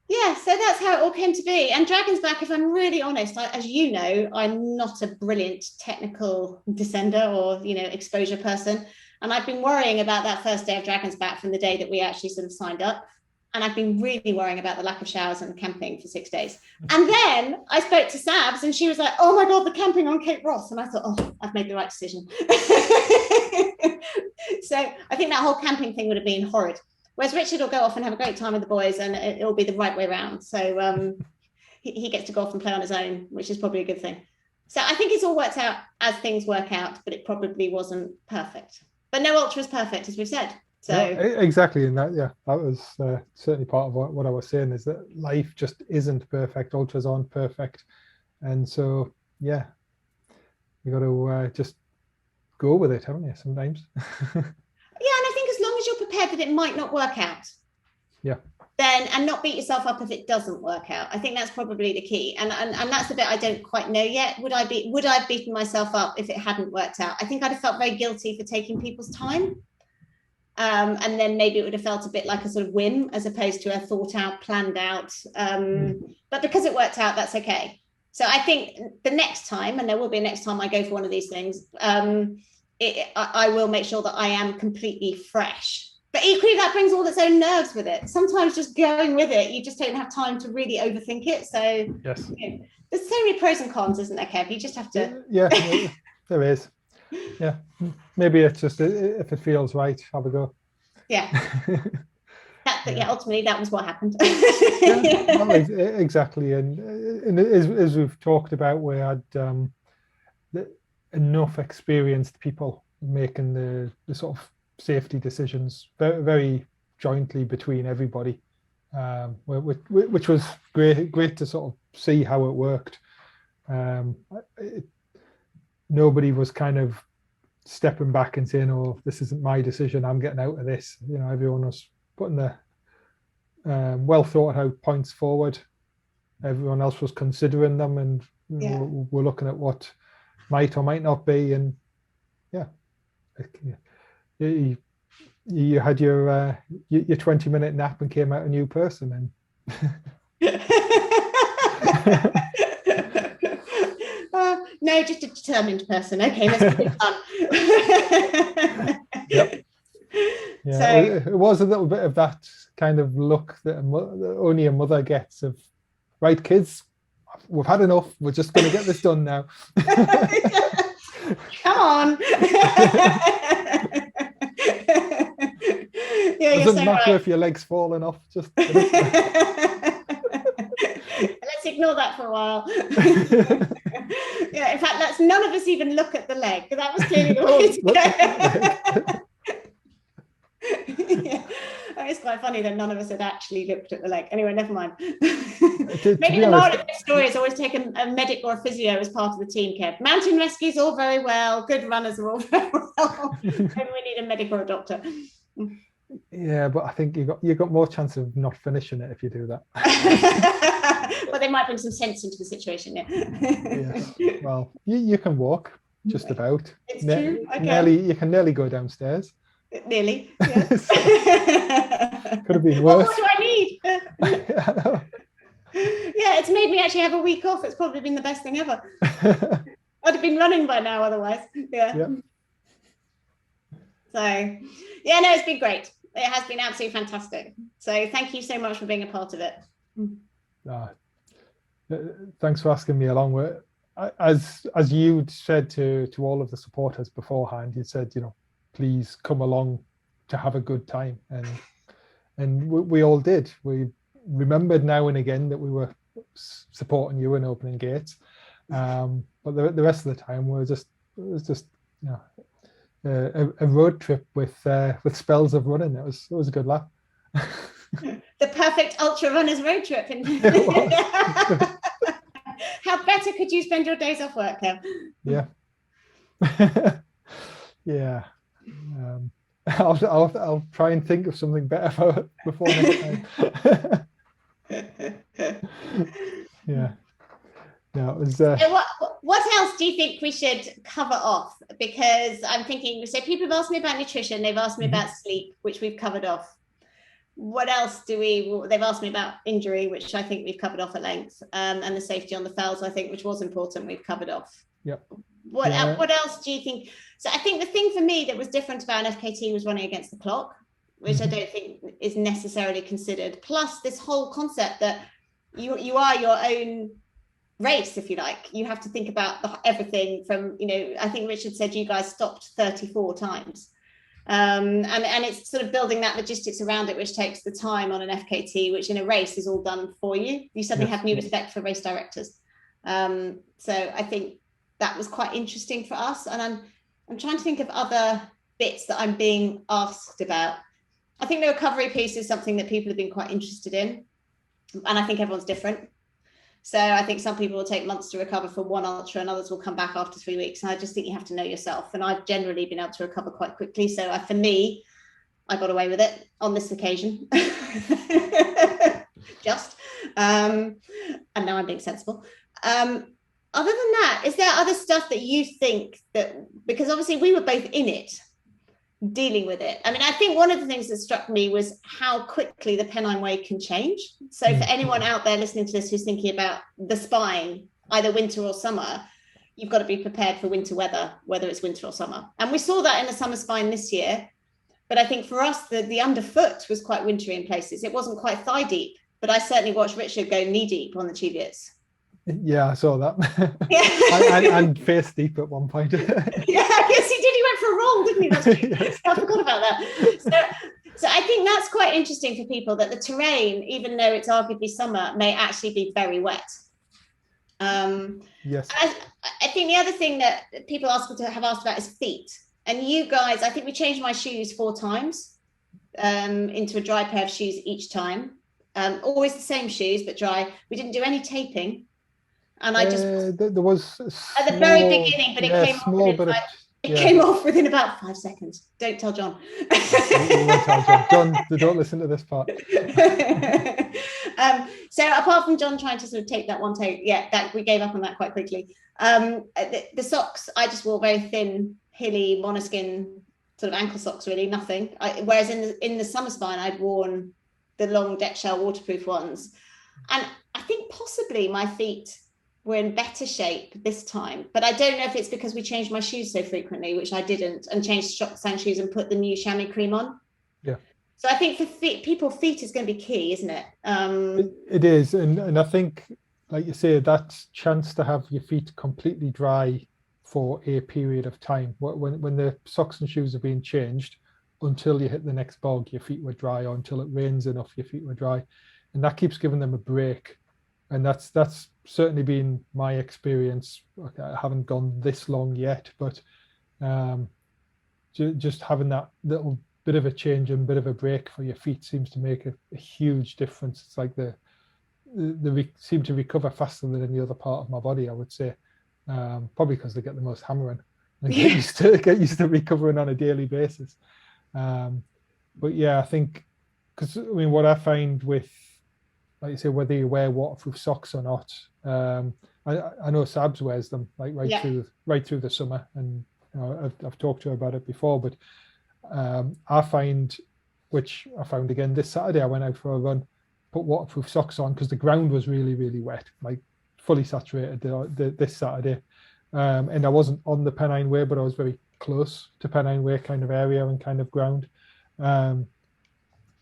yeah, so that's how it all came to be. And Dragon's Back, if I'm really honest, as you know, I'm not a brilliant technical descender or, exposure person. And I've been worrying about that first day of Dragon's Back from the day that we actually sort of signed up. And I've been really worrying about the lack of showers and camping for 6 days. And then I spoke to Sabs and she was like, oh my God, the camping on Cape Ross. And I thought, oh, I've made the right decision. So I think that whole camping thing would have been horrid. Whereas Richard will go off and have a great time with the boys, and it'll be the right way around. So he gets to go off and play on his own, which is probably a good thing. So I think it's all worked out as things work out, but it probably wasn't perfect. But no ultra is perfect, as we've said. So yeah, exactly. And that was certainly part of what I was saying, is that life just isn't perfect. Ultras aren't perfect. And so, yeah, you got to just go with it, haven't you, sometimes? Yeah, and I think as long as you're prepared that it might not work out, then, and not beat yourself up if it doesn't work out. I think that's probably the key. And that's the bit I don't quite know yet. Would I have beaten myself up if it hadn't worked out? I think I'd have felt very guilty for taking people's time. And then maybe it would have felt a bit like a sort of whim as opposed to a thought out, planned out. But because it worked out, that's okay. So I think the next time, and there will be a next time I go for one of these things, I will make sure that I am completely fresh. But equally, that brings all its own nerves with it. Sometimes just going with it, you just don't have time to really overthink it. So yes, there's so many pros and cons, isn't there, Kev? You just have to. Yeah, there is. Yeah, maybe it's just if it feels right, have a go. Yeah. fact that ultimately that was what happened. Well, exactly, and as we've talked about, we had enough experienced people making the sort of safety decisions very, very jointly between everybody, which was great to sort of see how it worked. Nobody was kind of stepping back and saying, "Oh, this isn't my decision, I'm getting out of this." You know, everyone was putting the well thought out points forward. Everyone else was considering them, and we're looking at what might or might not be. And you had your 20-minute nap and came out a new person. And no, just a determined person. Okay, let's do fun. Yep. Yeah, so, it was a little bit of that kind of look that only a mother gets of, right, kids, we've had enough. We're just going to get this done now. Come on. Doesn't matter if your leg's falling off. Just let's ignore that for a while. In fact, let's none of us even look at the leg. That was clearly the way to go. It's quite funny that none of us had actually looked at the leg. Anyway, never mind. Maybe the moral of the story is always take a medic or a physio as part of the team, Kev. Mountain rescues all very well. Good runners are all very well. Maybe we need a medic or a doctor. Yeah, but I think you got more chance of not finishing it if you do that. Well, they might bring some sense into the situation. Yeah. Well, you can walk just about. It's true. Okay. You can nearly go downstairs. Nearly. Yeah. Could have been worse. What do I need? Yeah, it's made me actually have a week off. It's probably been the best thing ever. I'd have been running by now otherwise. Yeah. So, yeah, no, it's been great. It has been absolutely fantastic. So thank you so much for being a part of it. Thanks for asking me along. As you said to all of the supporters beforehand, you said, please come along to have a good time, and we all did. We remembered now and again that we were supporting you and opening gates, but the rest of the time it was just a road trip with spells of running. It was a good laugh. The perfect ultra runners road trip. How better could you spend your days off work, Kev? Yeah. Yeah. I'll try and think of something better for before next time. Yeah. No, it was, what else do you think we should cover off? Because I'm thinking, so people have asked me about nutrition, they've asked me about sleep, which we've covered off. What else they've asked me about injury, which I think we've covered off at length, and the safety on the fells, I think, which was important, we've covered off. Yep. What else do you think? So I think the thing for me that was different about an FKT was running against the clock, which I don't think is necessarily considered. Plus this whole concept that you are your own race, if you like. You have to think about everything from, I think Richard said you guys stopped 34 times. And it's sort of building that logistics around it, which takes the time on an FKT, which in a race is all done for you. You suddenly have new respect for race directors. So I think that was quite interesting for us. And I'm trying to think of other bits that I'm being asked about. I think the recovery piece is something that people have been quite interested in. And I think everyone's different. So I think some people will take months to recover for one ultra and others will come back after 3 weeks. And I just think you have to know yourself. And I've generally been able to recover quite quickly. So for me, I got away with it on this occasion. And now I'm being sensible. Other than that, is there other stuff that you think that, because obviously we were both in it, dealing with it. I mean, I think one of the things that struck me was how quickly the Pennine Way can change. So for anyone out there listening to this who's thinking about the spine, either winter or summer, you've got to be prepared for winter weather, whether it's winter or summer. And we saw that in the summer spine this year. But I think for us, the underfoot was quite wintry in places. It wasn't quite thigh deep, but I certainly watched Richard go knee deep on the Cheviot's. Yeah, I saw that. and face deep at one point. Yes, he did. He went for a roll, didn't he? That's yes. I forgot about that. So I think that's quite interesting for people, that the terrain, even though it's arguably summer, may actually be very wet. Yes. I think the other thing that people have asked about is feet. And you guys, I think we changed my shoes 4 times into a dry pair of shoes each time. Always the same shoes, but dry. We didn't do any taping. And I just there was at the very beginning, but it came off within about 5 seconds. Don't tell John. We won't tell John. John, don't listen to this part. So apart from John trying to sort of tape that one tape, that we gave up on that quite quickly. The socks, I just wore very thin, hilly monoskin sort of ankle socks, really, nothing. Whereas in the summer spine, I'd worn the long deck shell waterproof ones. And I think possibly my feet were in better shape this time, but I don't know if it's because we changed my shoes so frequently, which I didn't, and changed sand shoes and put the new chamois cream on. Yeah. So I think for feet is going to be key, isn't it? It is, and I think, like you say, that chance to have your feet completely dry for a period of time, when the socks and shoes are being changed, until you hit the next bog, your feet were dry, or until it rains enough, your feet were dry, and that keeps giving them a break. And that's certainly been my experience. I haven't gone this long yet, but just having that little bit of a change and bit of a break for your feet seems to make a huge difference. It's like they seem to recover faster than any other part of my body, I would say. Probably because they get the most hammering and get used to recovering on a daily basis. But yeah, I think, because I mean, what I find with, like you say, whether you wear waterproof socks or not, I know Sabs wears them like right through the summer, and you know, I've talked to her about it before. But I find, which I found again this Saturday, I went out for a run, put waterproof socks on because the ground was really, really wet, like fully saturated this Saturday, and I wasn't on the Pennine Way, but I was very close to Pennine Way kind of area and kind of ground.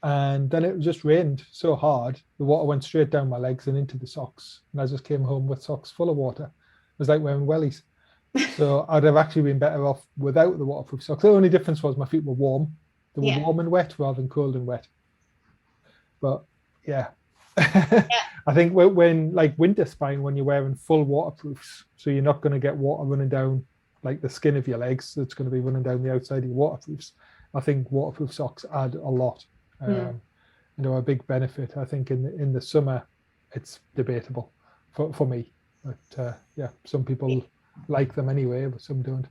And then it just rained so hard, the water went straight down my legs and into the socks. And I just came home with socks full of water. It was like wearing wellies. So I'd have actually been better off without the waterproof socks. The only difference was my feet were warm. They were warm and wet rather than cold and wet. But yeah. I think when like winter spine, when you're wearing full waterproofs, so you're not going to get water running down like the skin of your legs, it's going to be running down the outside of your waterproofs. I think waterproof socks add a lot. You know, a big benefit. I think in the summer it's debatable for me, but yeah, some people like them anyway, but some don't.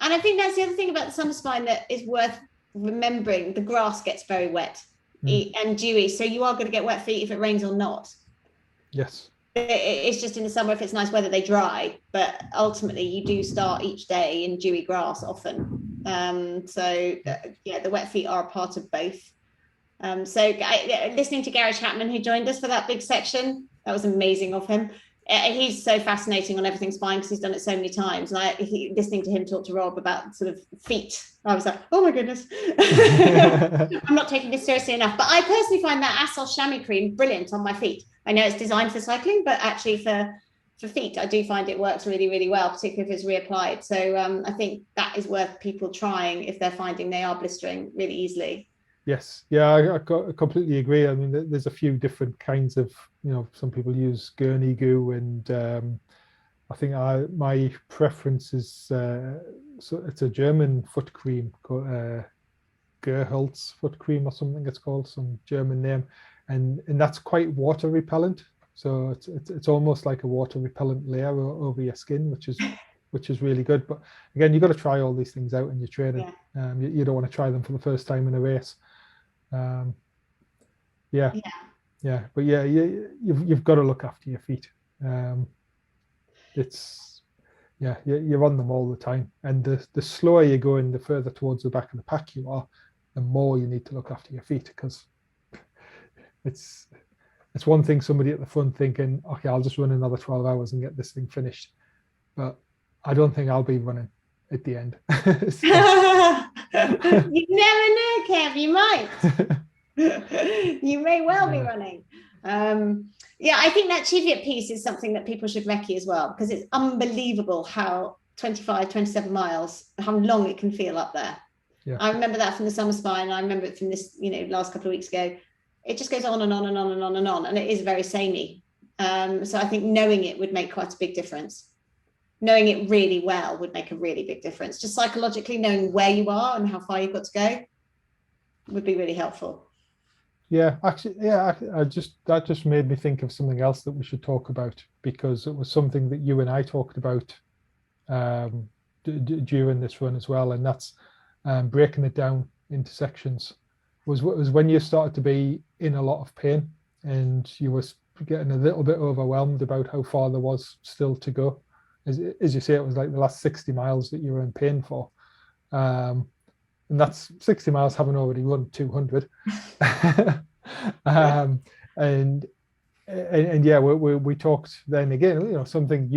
And I think that's the other thing about the summer spine that is worth remembering. The grass gets very wet and dewy, so you are going to get wet feet if it rains or not. Yes, it's just in the summer, if it's nice weather, they dry, but ultimately you do start each day in dewy grass often. So the wet feet are a part of both. Listening to Gary Chapman, who joined us for that big section, that was amazing of him. He's so fascinating on everything spine because he's done it so many times. And listening to him talk to Rob about sort of feet, I was like, oh my goodness, I'm not taking this seriously enough. But I personally find that Assol chamois cream brilliant on my feet. I know it's designed for cycling, but actually for feet, I do find it works really, really well, particularly if it's reapplied. So I think that is worth people trying if they're finding they are blistering really easily. Yes, yeah, I completely agree. I mean, there's a few different kinds of, you know, some people use Gurney goo, and I think my preference is so it's a German foot cream called Gerholz foot cream or something. It's called some German name, and that's quite water repellent. So it's almost like a water repellent layer over your skin, which is really good. But again, you've got to try all these things out in your training. You don't want to try them for the first time in a race. But yeah, you've got to look after your feet. You're on them all the time, and the slower you go in, the further towards the back of the pack you are, the more you need to look after your feet, because it's one thing somebody at the front thinking, okay, I'll just run another 12 hours and get this thing finished, but I don't think I'll be running at the end. You never know, Kev, you might. You may well be running. I think that Cheviot piece is something that people should recce as well, because it's unbelievable how 25, 27 miles, how long it can feel up there. Yeah. I remember that from the summer spine. I remember it from this, last couple of weeks ago. It just goes on and on and on and on and on, and it is very samey. So I think knowing it would make quite a big difference. Knowing it really well would make a really big difference. Just psychologically knowing where you are and how far you've got to go would be really helpful. Yeah, actually, yeah, that just made me think of something else that we should talk about, because it was something that you and I talked about during this run as well, and that's breaking it down into sections. Was when you started to be in a lot of pain and you were getting a little bit overwhelmed about how far there was still to go. As you say, it was like the last 60 miles that you were in pain for. And that's 60 miles having already run 200. And yeah, we talked then again, something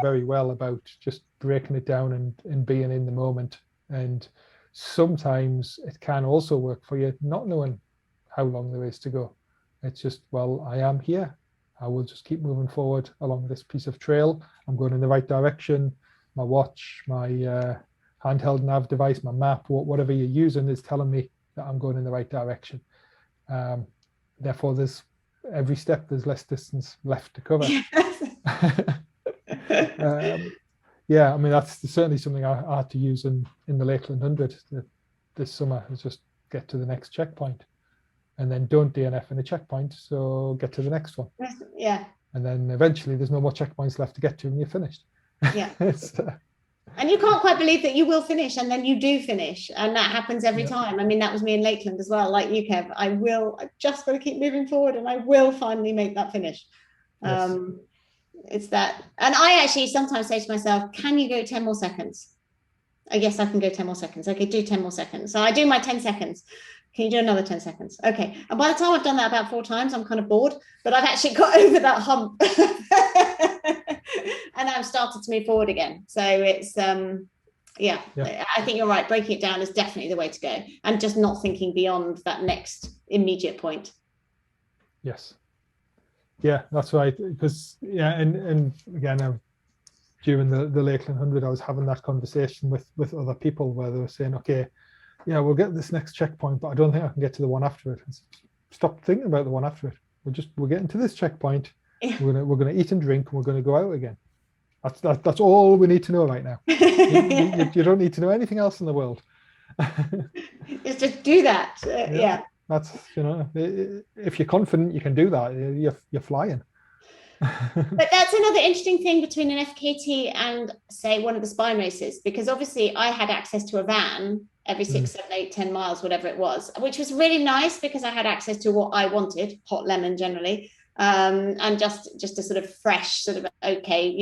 very well about just breaking it down and being in the moment. And sometimes it can also work for you not knowing how long there is to go. It's just, well, I am here. I will just keep moving forward along this piece of trail. I'm going in the right direction. My watch, my handheld nav device, my map, whatever you're using is telling me that I'm going in the right direction. Therefore, every step there's less distance left to cover. Yeah, I mean, that's certainly something I had to use in the Lakeland 100 this summer, is just get to the next checkpoint. And then don't DNF in a checkpoint, so get to the next one. Yeah. And then eventually there's no more checkpoints left to get to and you're finished. Yeah. And you can't quite believe that you will finish, and then you do finish, and that happens every time. I mean, that was me in Lakeland as well, like you, Kev. I just got to keep moving forward, and I will finally make that finish. Yes. It's that. And I actually sometimes say to myself, can you go 10 more seconds? Yes, I can go 10 more seconds. Okay, do 10 more seconds. So I do my 10 seconds. Can you do another 10 seconds? Okay. And by the time I've done that about 4 times, I'm kind of bored, but I've actually got over that hump and I've started to move forward again. So it's, yeah, I think you're right. Breaking it down is definitely the way to go, and just not thinking beyond that next immediate point. Yes. Yeah, that's right. Because, and again, during the Lakeland 100, I was having that conversation with other people where they were saying, okay, yeah, we'll get this next checkpoint, but I don't think I can get to the one after it. Stop thinking about the one after it. We're getting to this checkpoint. Yeah. We're gonna eat and drink, and we're gonna go out again. That's all we need to know right now. You don't need to know anything else in the world. Just do that. Yeah. That's, if you're confident you can do that, you're flying. But that's another interesting thing between an FKT and, say, one of the spine races, because obviously I had access to a van every 6, 7, 8, 10 miles, whatever it was, which was really nice because I had access to what I wanted, hot lemon generally, and just a sort of fresh sort of, okay,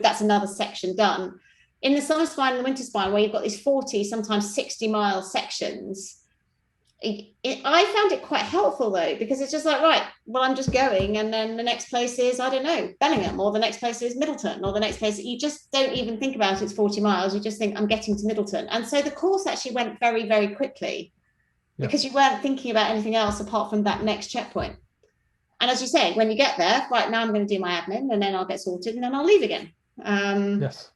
that's another section done. In the summer spine and the winter spine, where you've got these 40, sometimes 60-mile sections, I found it quite helpful though, because it's just like, right, well, I'm just going, and then the next place is, I don't know, Bellingham, or the next place is Middleton, or the next place, you just don't even think about it's 40 miles. You just think, I'm getting to Middleton. And so the course actually went very, very quickly because you weren't thinking about anything else apart from that next checkpoint. And as you say, when you get there, right, now I'm going to do my admin, and then I'll get sorted, and then I'll leave again. Yes.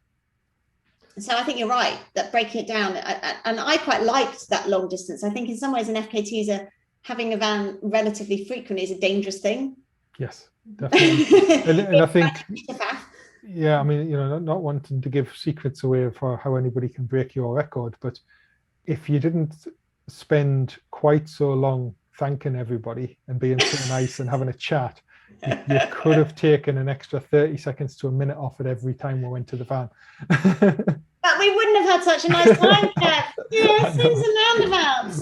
So I think you're right that breaking it down, and I quite liked that long distance. I think in some ways an FKT having a van relatively frequently is a dangerous thing. Yes, definitely. and I think, I mean, not wanting to give secrets away for how anybody can break your record, but if you didn't spend quite so long thanking everybody and being so nice and having a chat, you could have taken an extra 30 seconds to a minute off it every time we went to the van. But we wouldn't have had such a nice time, Kev. Yeah, swings and roundabouts.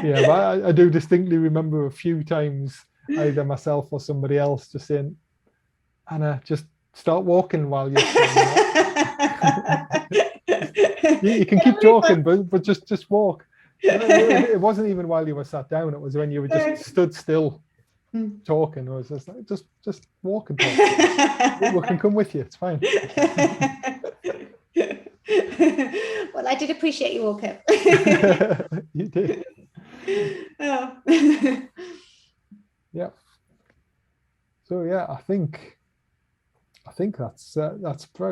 Yeah, but I do distinctly remember a few times, either myself or somebody else just saying, Anna, just start walking while you're you can keep talking, but just walk. It wasn't even while you were sat down. It was when you were just stood still talking. It was just like, just walk and talk. We can come with you. It's fine. Well, I did appreciate you all, Kev. You did. Oh. Yeah. So yeah, I think that's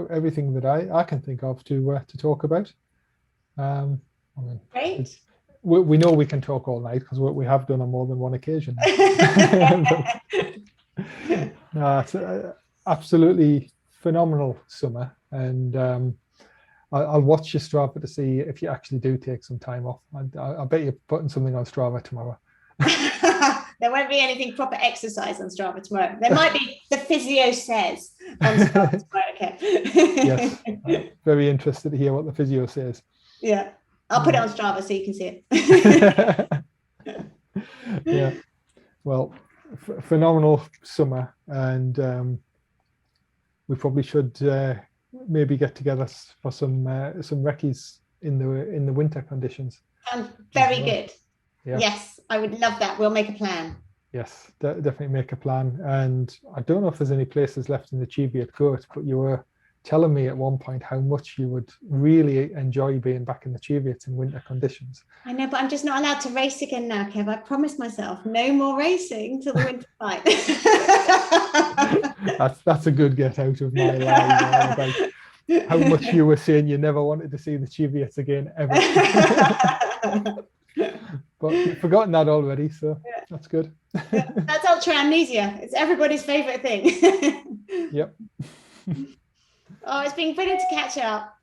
everything that I can think of to talk about. I I mean, Great. we know we can talk all night because we have done on more than one occasion. No, it's absolutely phenomenal summer, and I'll watch your Strava to see if you actually do take some time off. I bet you're putting something on Strava tomorrow. There won't be anything proper exercise on Strava tomorrow. There might be the physio says on Strava tomorrow. Okay. Yes, very interested to hear what the physio says. Yeah, I'll put it on Strava so you can see it. Yeah, well, phenomenal summer, and we probably should maybe get together for some recce's in the winter conditions. Sounds very good. Yeah. Yes, I would love that. We'll make a plan. Yes, definitely make a plan. And I don't know if there's any places left in the Cheviot Court, but you were telling me at one point how much you would really enjoy being back in the Cheviots in winter conditions. I know, but I'm just not allowed to race again now, Kev. I promised myself no more racing till the winter fight. That's a good get out of my life about how much you were saying you never wanted to see the Cheviots again ever. But you've forgotten that already, so yeah. That's good. Yeah, that's ultra amnesia. It's everybody's favorite thing. Yep. Oh, it's been brilliant to catch up.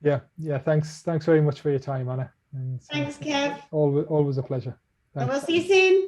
Yeah. Thanks very much for your time, Anna. And thanks, Kev. Always a pleasure. Thanks. And we'll see you soon.